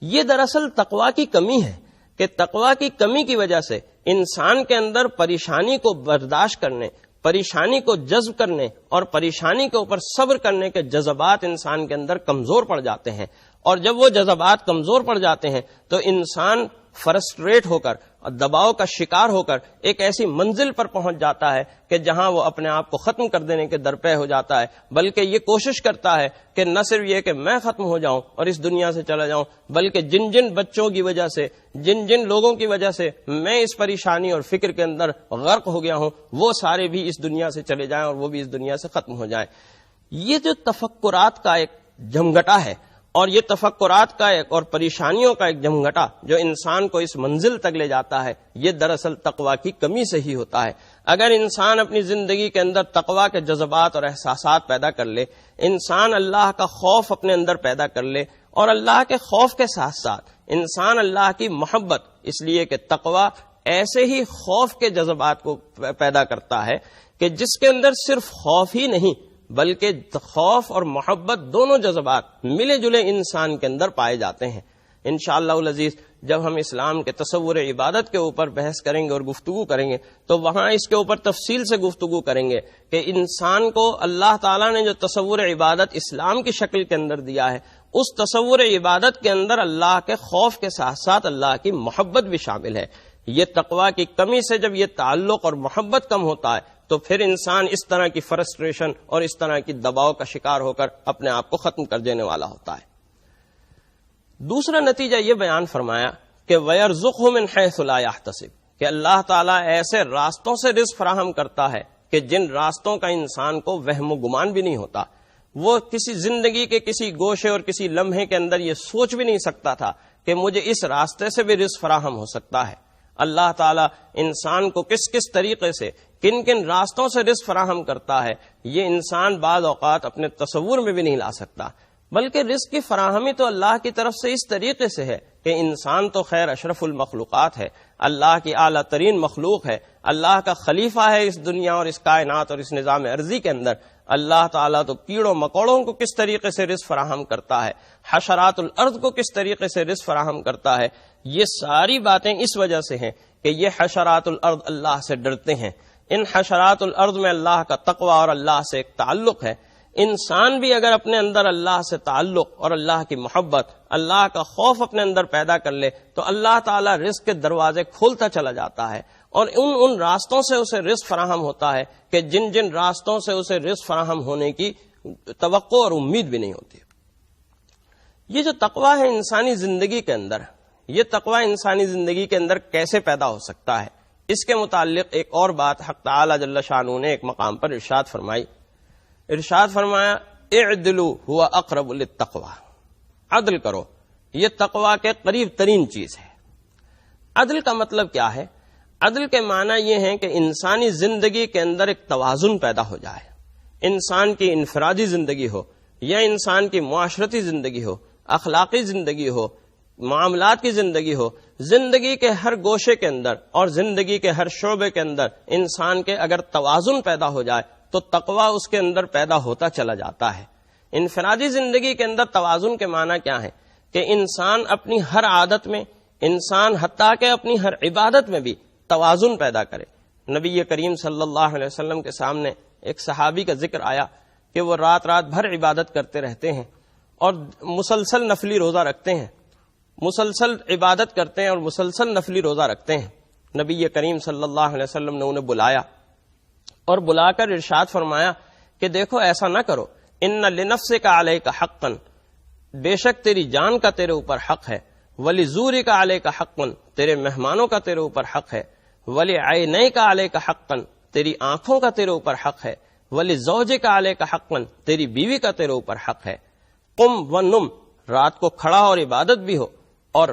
یہ دراصل تقویٰ کی کمی ہے کہ تقویٰ کی کمی کی وجہ سے انسان کے اندر پریشانی کو برداشت کرنے، پریشانی کو جذب کرنے اور پریشانی کے اوپر صبر کرنے کے جذبات انسان کے اندر کمزور پڑ جاتے ہیں، اور جب وہ جذبات کمزور پڑ جاتے ہیں تو انسان فرسٹریٹ ہو کر اور دباؤ کا شکار ہو کر ایک ایسی منزل پر پہنچ جاتا ہے کہ جہاں وہ اپنے آپ کو ختم کر دینے کے درپے ہو جاتا ہے، بلکہ یہ کوشش کرتا ہے کہ نہ صرف یہ کہ میں ختم ہو جاؤں اور اس دنیا سے چلا جاؤں، بلکہ جن جن بچوں کی وجہ سے، جن جن لوگوں کی وجہ سے میں اس پریشانی اور فکر کے اندر غرق ہو گیا ہوں، وہ سارے بھی اس دنیا سے چلے جائیں اور وہ بھی اس دنیا سے ختم ہو جائیں۔ یہ جو تفکرات کا ایک جمگٹا ہے، اور یہ تفکرات کا ایک اور پریشانیوں کا ایک جمگٹا جو انسان کو اس منزل تک لے جاتا ہے، یہ دراصل تقویٰ کی کمی سے ہی ہوتا ہے۔ اگر انسان اپنی زندگی کے اندر تقویٰ کے جذبات اور احساسات پیدا کر لے، انسان اللہ کا خوف اپنے اندر پیدا کر لے، اور اللہ کے خوف کے ساتھ ساتھ انسان اللہ کی محبت، اس لیے کہ تقویٰ ایسے ہی خوف کے جذبات کو پیدا کرتا ہے کہ جس کے اندر صرف خوف ہی نہیں بلکہ خوف اور محبت دونوں جذبات ملے جلے انسان کے اندر پائے جاتے ہیں۔ انشاءاللہ العزیز جب ہم اسلام کے تصور عبادت کے اوپر بحث کریں گے اور گفتگو کریں گے تو وہاں اس کے اوپر تفصیل سے گفتگو کریں گے کہ انسان کو اللہ تعالیٰ نے جو تصور عبادت اسلام کی شکل کے اندر دیا ہے، اس تصور عبادت کے اندر اللہ کے خوف کے ساتھ ساتھ اللہ کی محبت بھی شامل ہے۔ یہ تقویٰ کی کمی سے جب یہ تعلق اور محبت کم ہوتا ہے تو پھر انسان اس طرح کی فرسٹریشن اور اس طرح کی دباؤ کا شکار ہو کر اپنے آپ کو ختم کر دینے والا ہوتا ہے۔ دوسرا نتیجہ یہ بیان فرمایا کہ وَيَرْزُقْهُ مِنْ حَيْثُ لَا يَحْتَسِبُ، کہ اللہ تعالیٰ ایسے راستوں سے رزق فراہم کرتا ہے کہ جن راستوں کا انسان کو وہم و گمان بھی نہیں ہوتا۔ وہ کسی زندگی کے کسی گوشے اور کسی لمحے کے اندر یہ سوچ بھی نہیں سکتا تھا کہ مجھے اس راستے سے بھی رزق فراہم ہو سکتا ہے۔ اللہ تعالیٰ انسان کو کس کس طریقے سے، کن کن راستوں سے رزق فراہم کرتا ہے، یہ انسان بعض اوقات اپنے تصور میں بھی نہیں لا سکتا۔ بلکہ رزق کی فراہمی تو اللہ کی طرف سے اس طریقے سے ہے کہ انسان تو خیر اشرف المخلوقات ہے، اللہ کی اعلیٰ ترین مخلوق ہے، اللہ کا خلیفہ ہے اس دنیا اور اس کائنات اور اس نظام ارضی کے اندر۔ اللہ تعالیٰ تو کیڑوں مکوڑوں کو کس طریقے سے رزق فراہم کرتا ہے، حشرات الارض کو کس طریقے سے رزق فراہم کرتا ہے۔ یہ ساری باتیں اس وجہ سے ہیں کہ یہ حشرات الارض اللہ سے ڈرتے ہیں۔ ان حشرات الارض میں اللہ کا تقوی اور اللہ سے ایک تعلق ہے۔ انسان بھی اگر اپنے اندر اللہ سے تعلق اور اللہ کی محبت، اللہ کا خوف اپنے اندر پیدا کر لے تو اللہ تعالیٰ رزق کے دروازے کھولتا چلا جاتا ہے، اور ان راستوں سے اسے رزق فراہم ہوتا ہے کہ جن جن راستوں سے اسے رزق فراہم ہونے کی توقع اور امید بھی نہیں ہوتی۔ یہ جو تقوی ہے انسانی زندگی کے اندر، یہ تقوی انسانی زندگی کے اندر کیسے پیدا ہو سکتا ہے، اس کے متعلق ایک اور بات حق تعالی جل شانہ نے ایک مقام پر ارشاد فرمائی۔ ارشاد فرمایا اعدلوا هو اقرب للتقوی، عدل کرو، یہ تقوی کے قریب ترین چیز ہے۔ عدل کا مطلب کیا ہے؟ عدل کے معنی یہ ہے کہ انسانی زندگی کے اندر ایک توازن پیدا ہو جائے۔ انسان کی انفرادی زندگی ہو یا انسان کی معاشرتی زندگی ہو، اخلاقی زندگی ہو، معاملات کی زندگی ہو، زندگی کے ہر گوشے کے اندر اور زندگی کے ہر شعبے کے اندر انسان کے اگر توازن پیدا ہو جائے تو تقوی اس کے اندر پیدا ہوتا چلا جاتا ہے۔ انفرادی زندگی کے اندر توازن کے معنی کیا ہے؟ کہ انسان اپنی ہر عادت میں، انسان حتیٰ کہ اپنی ہر عبادت میں بھی توازن پیدا کرے۔ نبی کریم صلی اللہ علیہ وسلم کے سامنے ایک صحابی کا ذکر آیا کہ وہ رات رات بھر عبادت کرتے رہتے ہیں اور مسلسل نفلی روزہ رکھتے ہیں، مسلسل عبادت کرتے ہیں اور مسلسل نفلی روزہ رکھتے ہیں۔ نبی کریم صلی اللہ علیہ وسلم نے انہیں بلایا اور بلا کر ارشاد فرمایا کہ دیکھو ایسا نہ کرو، ان لنفسک علیک حقا، بے شک تیری جان کا تیرے اوپر حق ہے، ولزورک علیک حقا، تیرے مہمانوں کا تیرے اوپر حق ہے، ولعینیک علیک حقا، تیری آنکھوں کا تیرے اوپر حق ہے، ولزوجک علیک حقا، تیری بیوی کا تیرے اوپر حق ہے، قم ونم، رات کو کھڑا اور عبادت بھی ہو اور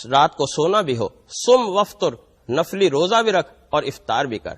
رات کو سونا بھی ہو، سم وفطر، نفلی روزہ بھی رکھ اور افطار بھی کر۔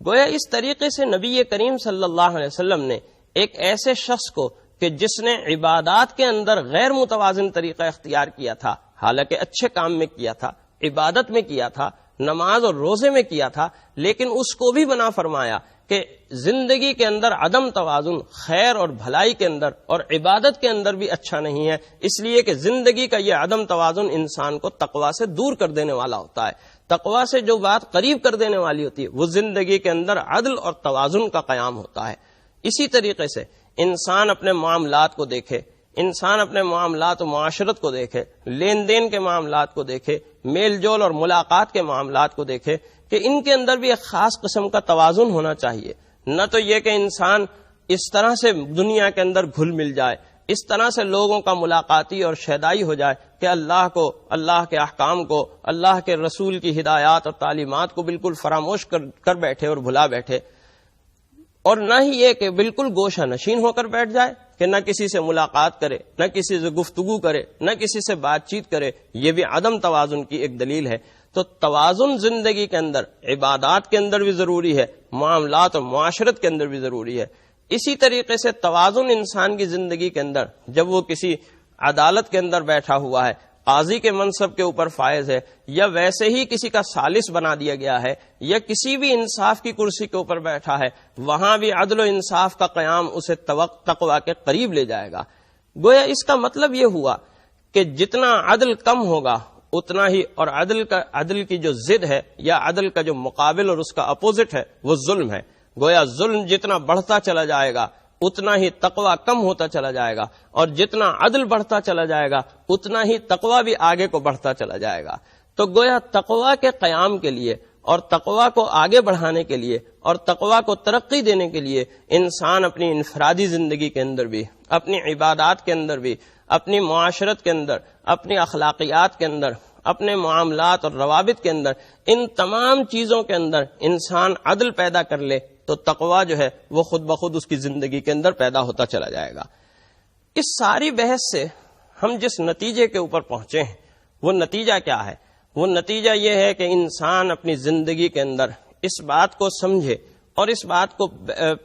گویا اس طریقے سے نبی کریم صلی اللہ علیہ وسلم نے ایک ایسے شخص کو کہ جس نے عبادات کے اندر غیر متوازن طریقہ اختیار کیا تھا، حالانکہ اچھے کام میں کیا تھا، عبادت میں کیا تھا، نماز اور روزے میں کیا تھا، لیکن اس کو بھی بنا فرمایا کہ زندگی کے اندر عدم توازن خیر اور بھلائی کے اندر اور عبادت کے اندر بھی اچھا نہیں ہے، اس لیے کہ زندگی کا یہ عدم توازن انسان کو تقویٰ سے دور کر دینے والا ہوتا ہے۔ تقویٰ سے جو بات قریب کر دینے والی ہوتی ہے وہ زندگی کے اندر عدل اور توازن کا قیام ہوتا ہے۔ اسی طریقے سے انسان اپنے معاملات کو دیکھے، انسان اپنے معاملات و معاشرت کو دیکھے، لین دین کے معاملات کو دیکھے، میل جول اور ملاقات کے معاملات کو دیکھے کہ ان کے اندر بھی ایک خاص قسم کا توازن ہونا چاہیے۔ نہ تو یہ کہ انسان اس طرح سے دنیا کے اندر گھل مل جائے، اس طرح سے لوگوں کا ملاقاتی اور شیدائی ہو جائے کہ اللہ کو، اللہ کے احکام کو، اللہ کے رسول کی ہدایات اور تعلیمات کو بالکل فراموش کر بیٹھے اور بھلا بیٹھے، اور نہ ہی یہ کہ بالکل گوشہ نشین ہو کر بیٹھ جائے کہ نہ کسی سے ملاقات کرے، نہ کسی سے گفتگو کرے، نہ کسی سے بات چیت کرے۔ یہ بھی عدم توازن کی ایک دلیل ہے۔ تو توازن زندگی کے اندر، عبادات کے اندر بھی ضروری ہے، معاملات اور معاشرت کے اندر بھی ضروری ہے۔ اسی طریقے سے توازن انسان کی زندگی کے اندر جب وہ کسی عدالت کے اندر بیٹھا ہوا ہے، قاضی کے منصب کے اوپر فائز ہے، یا ویسے ہی کسی کا ثالث بنا دیا گیا ہے، یا کسی بھی انصاف کی کرسی کے اوپر بیٹھا ہے، وہاں بھی عدل و انصاف کا قیام اسے تقویٰ کے قریب لے جائے گا۔ گویا اس کا مطلب یہ ہوا کہ جتنا عدل کم ہوگا اتنا ہی، اور عدل کی جو ضد ہے یا عدل کا جو مقابل اور اس کا اپوزٹ ہے وہ ظلم ہے۔ گویا ظلم جتنا بڑھتا چلا جائے گا اتنا ہی تقویٰ کم ہوتا چلا جائے گا، اور جتنا عدل بڑھتا چلا جائے گا اتنا ہی تقویٰ بھی آگے کو بڑھتا چلا جائے گا۔ تو گویا تقویٰ کے قیام کے لیے اور تقویٰ کو آگے بڑھانے کے لیے اور تقویٰ کو ترقی دینے کے لیے انسان اپنی انفرادی زندگی کے اندر بھی، اپنی عبادات کے اندر بھی، اپنی معاشرت کے اندر، اپنی اخلاقیات کے اندر، اپنے معاملات اور روابط کے اندر، ان تمام چیزوں کے اندر انسان عدل پیدا کر لے تو تقویٰ جو ہے وہ خود بخود اس کی زندگی کے اندر پیدا ہوتا چلا جائے گا۔ اس ساری بحث سے ہم جس نتیجے کے اوپر پہنچے ہیں وہ نتیجہ کیا ہے؟ وہ نتیجہ یہ ہے کہ انسان اپنی زندگی کے اندر اس بات کو سمجھے اور اس بات کو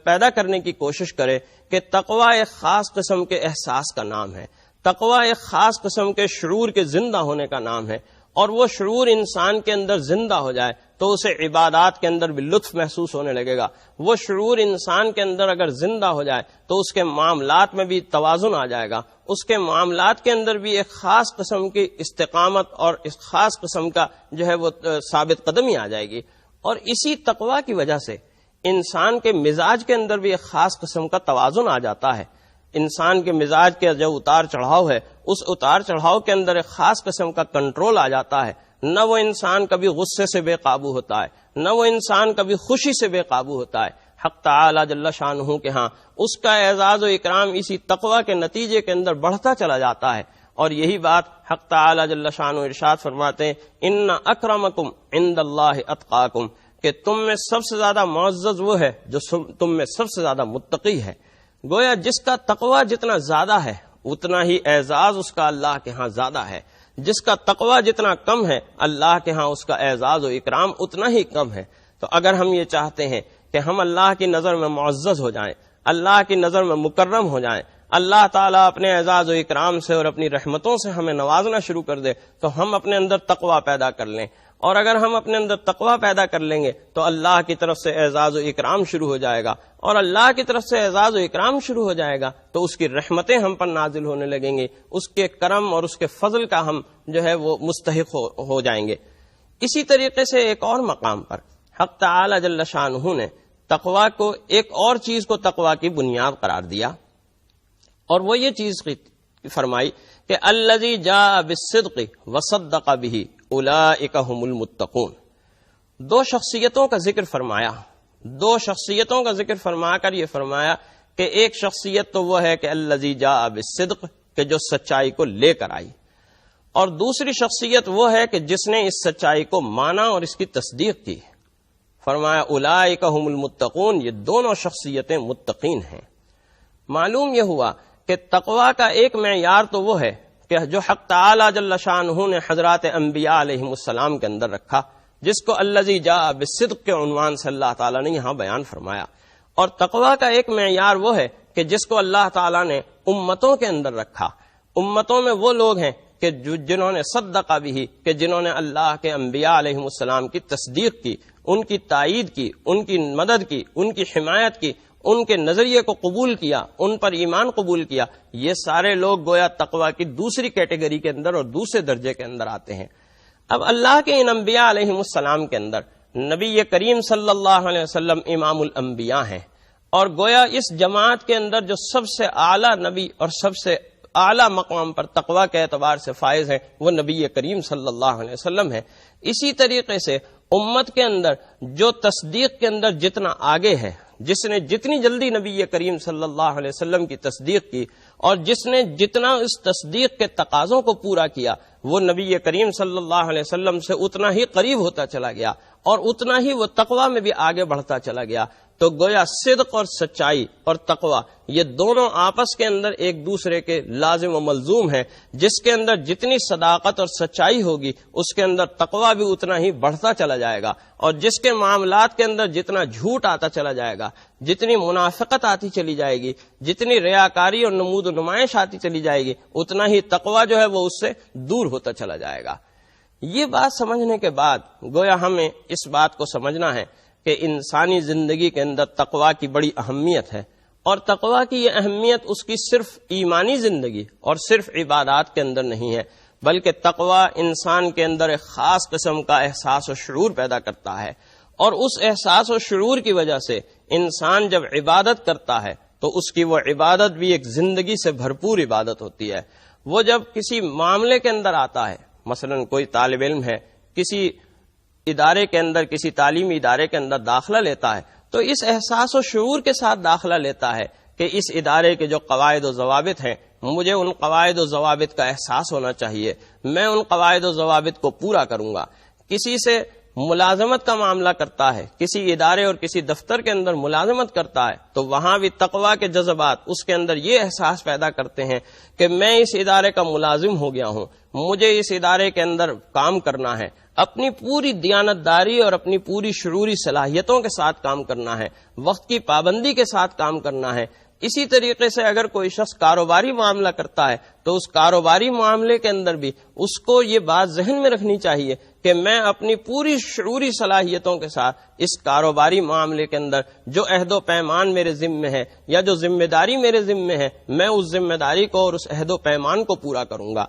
پیدا کرنے کی کوشش کرے کہ تقویٰ ایک خاص قسم کے احساس کا نام ہے، تقویٰ ایک خاص قسم کے شعور کے زندہ ہونے کا نام ہے، اور وہ شعور انسان کے اندر زندہ ہو جائے تو اسے عبادات کے اندر بھی لطف محسوس ہونے لگے گا۔ وہ شعور انسان کے اندر اگر زندہ ہو جائے تو اس کے معاملات میں بھی توازن آ جائے گا، اس کے معاملات کے اندر بھی ایک خاص قسم کی استقامت اور اس خاص قسم کا جو ہے وہ ثابت قدمی آ جائے گی، اور اسی تقویٰ کی وجہ سے انسان کے مزاج کے اندر بھی ایک خاص قسم کا توازن آ جاتا ہے۔ انسان کے مزاج کے جو اتار چڑھاؤ ہے اس اتار چڑھاؤ کے اندر ایک خاص قسم کا کنٹرول آ جاتا ہے، نہ وہ انسان کبھی غصے سے بے قابو ہوتا ہے، نہ وہ انسان کبھی خوشی سے بے قابو ہوتا ہے۔ حق تعالی جل شانہ کے ہاں اس کا اعزاز و اکرام اسی تقویٰ کے نتیجے کے اندر بڑھتا چلا جاتا ہے، اور یہی بات حق تعالی جل شانہ ارشاد فرماتے ہیں، ان اکرمکم عند اللہ اتقاکم، کہ تم میں سب سے زیادہ معزز وہ ہے جو تم میں سب سے زیادہ متقی ہے۔ گویا جس کا تقویٰ جتنا زیادہ ہے اتنا ہی اعزاز اس کا اللہ کے ہاں زیادہ ہے، جس کا تقویٰ جتنا کم ہے اللہ کے ہاں اس کا اعزاز و اکرام اتنا ہی کم ہے۔ تو اگر ہم یہ چاہتے ہیں کہ ہم اللہ کی نظر میں معزز ہو جائیں، اللہ کی نظر میں مکرم ہو جائیں، اللہ تعالیٰ اپنے اعزاز و اکرام سے اور اپنی رحمتوں سے ہمیں نوازنا شروع کر دے، تو ہم اپنے اندر تقویٰ پیدا کر لیں، اور اگر ہم اپنے اندر تقویٰ پیدا کر لیں گے تو اللہ کی طرف سے اعزاز و اکرام شروع ہو جائے گا، اور اللہ کی طرف سے اعزاز و اکرام شروع ہو جائے گا تو اس کی رحمتیں ہم پر نازل ہونے لگیں گی، اس کے کرم اور اس کے فضل کا ہم جو ہے وہ مستحق ہو جائیں گے۔ اسی طریقے سے ایک اور مقام پر حق تعالی جل شانہ نے تقویٰ کو، ایک اور چیز کو تقویٰ کی بنیاد قرار دیا، اور وہ یہ چیز فرمائی کہ الذی جاء بالصدق وصدق به اولئک هم المتقون۔ دو شخصیتوں کا ذکر فرمایا، دو شخصیتوں کا ذکر فرما کر یہ فرمایا کہ ایک شخصیت تو وہ ہے کہ الذی جاء بالصدق، کہ جو سچائی کو لے کر آئی، اور دوسری شخصیت وہ ہے کہ جس نے اس سچائی کو مانا اور اس کی تصدیق کی۔ فرمایا اولئک هم المتقون، یہ دونوں شخصیتیں متقین ہیں۔ معلوم یہ ہوا کہ تقوی کا ایک معیار تو وہ ہے کہ جو حق تعالی جل شانہ نے حضرات انبیاء علیہم السلام کے اندر رکھا، جس کو الذی جاء بالصدق کے عنوان سے اللہ تعالیٰ نے یہاں بیان فرمایا، اور تقوی کا ایک معیار وہ ہے کہ جس کو اللہ تعالیٰ نے امتوں کے اندر رکھا۔ امتوں میں وہ لوگ ہیں کہ جنہوں نے صدق بھی، کہ جنہوں نے اللہ کے انبیاء علیہم السلام کی تصدیق کی، ان کی تائید کی، ان کی مدد کی، ان کی حمایت کی، ان کے نظریے کو قبول کیا، ان پر ایمان قبول کیا۔ یہ سارے لوگ گویا تقوی کی دوسری کیٹیگری کے اندر اور دوسرے درجے کے اندر آتے ہیں۔ اب اللہ کے ان انبیاء علیہم السلام کے اندر نبی کریم صلی اللہ علیہ وسلم امام الانبیاء ہیں، اور گویا اس جماعت کے اندر جو سب سے اعلیٰ نبی اور سب سے اعلیٰ مقام پر تقوی کے اعتبار سے فائز ہیں وہ نبی کریم صلی اللہ علیہ وسلم ہے۔ اسی طریقے سے امت کے اندر جو تصدیق کے اندر جتنا آگے ہے، جس نے جتنی جلدی نبی کریم صلی اللہ علیہ وسلم کی تصدیق کی اور جس نے جتنا اس تصدیق کے تقاضوں کو پورا کیا، وہ نبی کریم صلی اللہ علیہ وسلم سے اتنا ہی قریب ہوتا چلا گیا اور اتنا ہی وہ تقوی میں بھی آگے بڑھتا چلا گیا۔ تو گویا صدق اور سچائی اور تقوی یہ دونوں آپس کے اندر ایک دوسرے کے لازم و ملزوم ہیں۔ جس کے اندر جتنی صداقت اور سچائی ہوگی اس کے اندر تقوی بھی اتنا ہی بڑھتا چلا جائے گا، اور جس کے معاملات کے اندر جتنا جھوٹ آتا چلا جائے گا، جتنی منافقت آتی چلی جائے گی، جتنی ریاکاری اور نمود و نمائش آتی چلی جائے گی، اتنا ہی تقوی جو ہے وہ اس سے دور ہوتا چلا جائے گا۔ یہ بات سمجھنے کے بعد گویا ہمیں اس بات کو سمجھنا ہے کہ انسانی زندگی کے اندر تقوی کی بڑی اہمیت ہے، اور تقوی کی یہ اہمیت اس کی صرف ایمانی زندگی اور صرف عبادات کے اندر نہیں ہے، بلکہ تقوی انسان کے اندر ایک خاص قسم کا احساس و شعور پیدا کرتا ہے، اور اس احساس و شعور کی وجہ سے انسان جب عبادت کرتا ہے تو اس کی وہ عبادت بھی ایک زندگی سے بھرپور عبادت ہوتی ہے۔ وہ جب کسی معاملے کے اندر آتا ہے، مثلا کوئی طالب علم ہے، کسی ادارے کے اندر، کسی تعلیمی ادارے کے اندر داخلہ لیتا ہے، تو اس احساس و شعور کے ساتھ داخلہ لیتا ہے کہ اس ادارے کے جو قواعد و ضوابط ہیں، مجھے ان قواعد و ضوابط کا احساس ہونا چاہیے، میں ان قواعد و ضوابط کو پورا کروں گا۔ کسی سے ملازمت کا معاملہ کرتا ہے، کسی ادارے اور کسی دفتر کے اندر ملازمت کرتا ہے، تو وہاں بھی تقوی کے جذبات اس کے اندر یہ احساس پیدا کرتے ہیں کہ میں اس ادارے کا ملازم ہو گیا ہوں، مجھے اس ادارے کے اندر کام کرنا ہے، اپنی پوری دیانتداری اور اپنی پوری شعوری صلاحیتوں کے ساتھ کام کرنا ہے، وقت کی پابندی کے ساتھ کام کرنا ہے۔ اسی طریقے سے اگر کوئی شخص کاروباری معاملہ کرتا ہے تو اس کاروباری معاملے کے اندر بھی اس کو یہ بات ذہن میں رکھنی چاہیے کہ میں اپنی پوری شعوری صلاحیتوں کے ساتھ اس کاروباری معاملے کے اندر جو عہد و پیمان میرے ذمے ہے یا جو ذمہ داری میرے ذمے ہے، میں اس ذمہ داری کو اور اس عہد و پیمان کو پورا کروں گا۔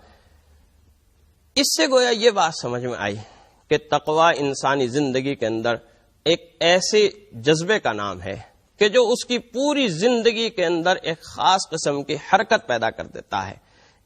اس سے گویا یہ بات سمجھ میں آئی کہ تقوی انسانی زندگی کے اندر ایک ایسے جذبے کا نام ہے کہ جو اس کی پوری زندگی کے اندر ایک خاص قسم کی حرکت پیدا کر دیتا ہے،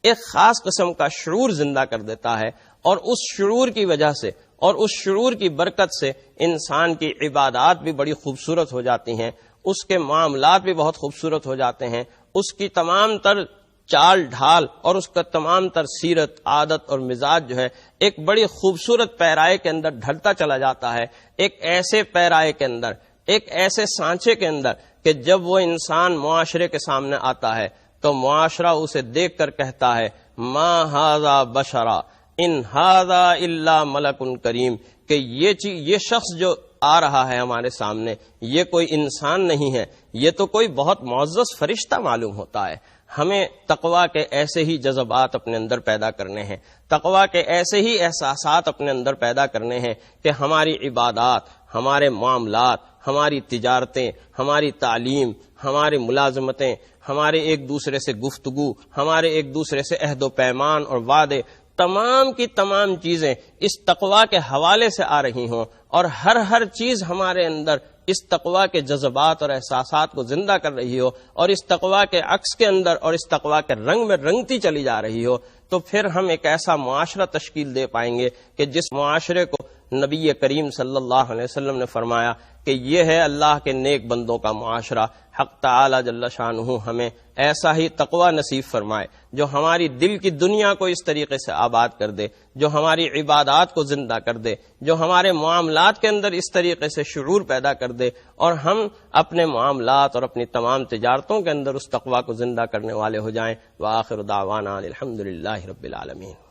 ایک خاص قسم کا شعور زندہ کر دیتا ہے، اور اس شعور کی وجہ سے اور اس شعور کی برکت سے انسان کی عبادات بھی بڑی خوبصورت ہو جاتی ہیں، اس کے معاملات بھی بہت خوبصورت ہو جاتے ہیں، اس کی تمام تر چال ڈھال اور اس کا تمام تر سیرت، عادت اور مزاج جو ہے ایک بڑی خوبصورت پیرائے کے اندر ڈھلتا چلا جاتا ہے، ایک ایسے پیرائے کے اندر، ایک ایسے سانچے کے اندر کہ جب وہ انسان معاشرے کے سامنے آتا ہے تو معاشرہ اسے دیکھ کر کہتا ہے ما ھذا بشرا ان ھذا الا ملک کریم، کہ یہ شخص جو آ رہا ہے ہمارے سامنے یہ کوئی انسان نہیں ہے، یہ تو کوئی بہت معزز فرشتہ معلوم ہوتا ہے۔ ہمیں تقوی کے ایسے ہی جذبات اپنے اندر پیدا کرنے ہیں، تقوی کے ایسے ہی احساسات اپنے اندر پیدا کرنے ہیں کہ ہماری عبادات، ہمارے معاملات، ہماری تجارتیں، ہماری تعلیم، ہماری ملازمتیں، ہمارے ایک دوسرے سے گفتگو، ہمارے ایک دوسرے سے عہد و پیمان اور وعدے، تمام کی تمام چیزیں اس تقوی کے حوالے سے آ رہی ہوں، اور ہر چیز ہمارے اندر اس تقوی کے جذبات اور احساسات کو زندہ کر رہی ہو، اور اس تقوی کے عکس کے اندر اور اس تقوی کے رنگ میں رنگتی چلی جا رہی ہو، تو پھر ہم ایک ایسا معاشرہ تشکیل دے پائیں گے کہ جس معاشرے کو نبی کریم صلی اللہ علیہ وسلم نے فرمایا کہ یہ ہے اللہ کے نیک بندوں کا معاشرہ. حق تعالی جل شانہ ہمیں ایسا ہی تقوی نصیب فرمائے جو ہماری دل کی دنیا کو اس طریقے سے آباد کر دے، جو ہماری عبادات کو زندہ کر دے، جو ہمارے معاملات کے اندر اس طریقے سے شعور پیدا کر دے، اور ہم اپنے معاملات اور اپنی تمام تجارتوں کے اندر اس تقوی کو زندہ کرنے والے ہو جائیں. وآخر دعوانا الحمدللہ رب العالمین.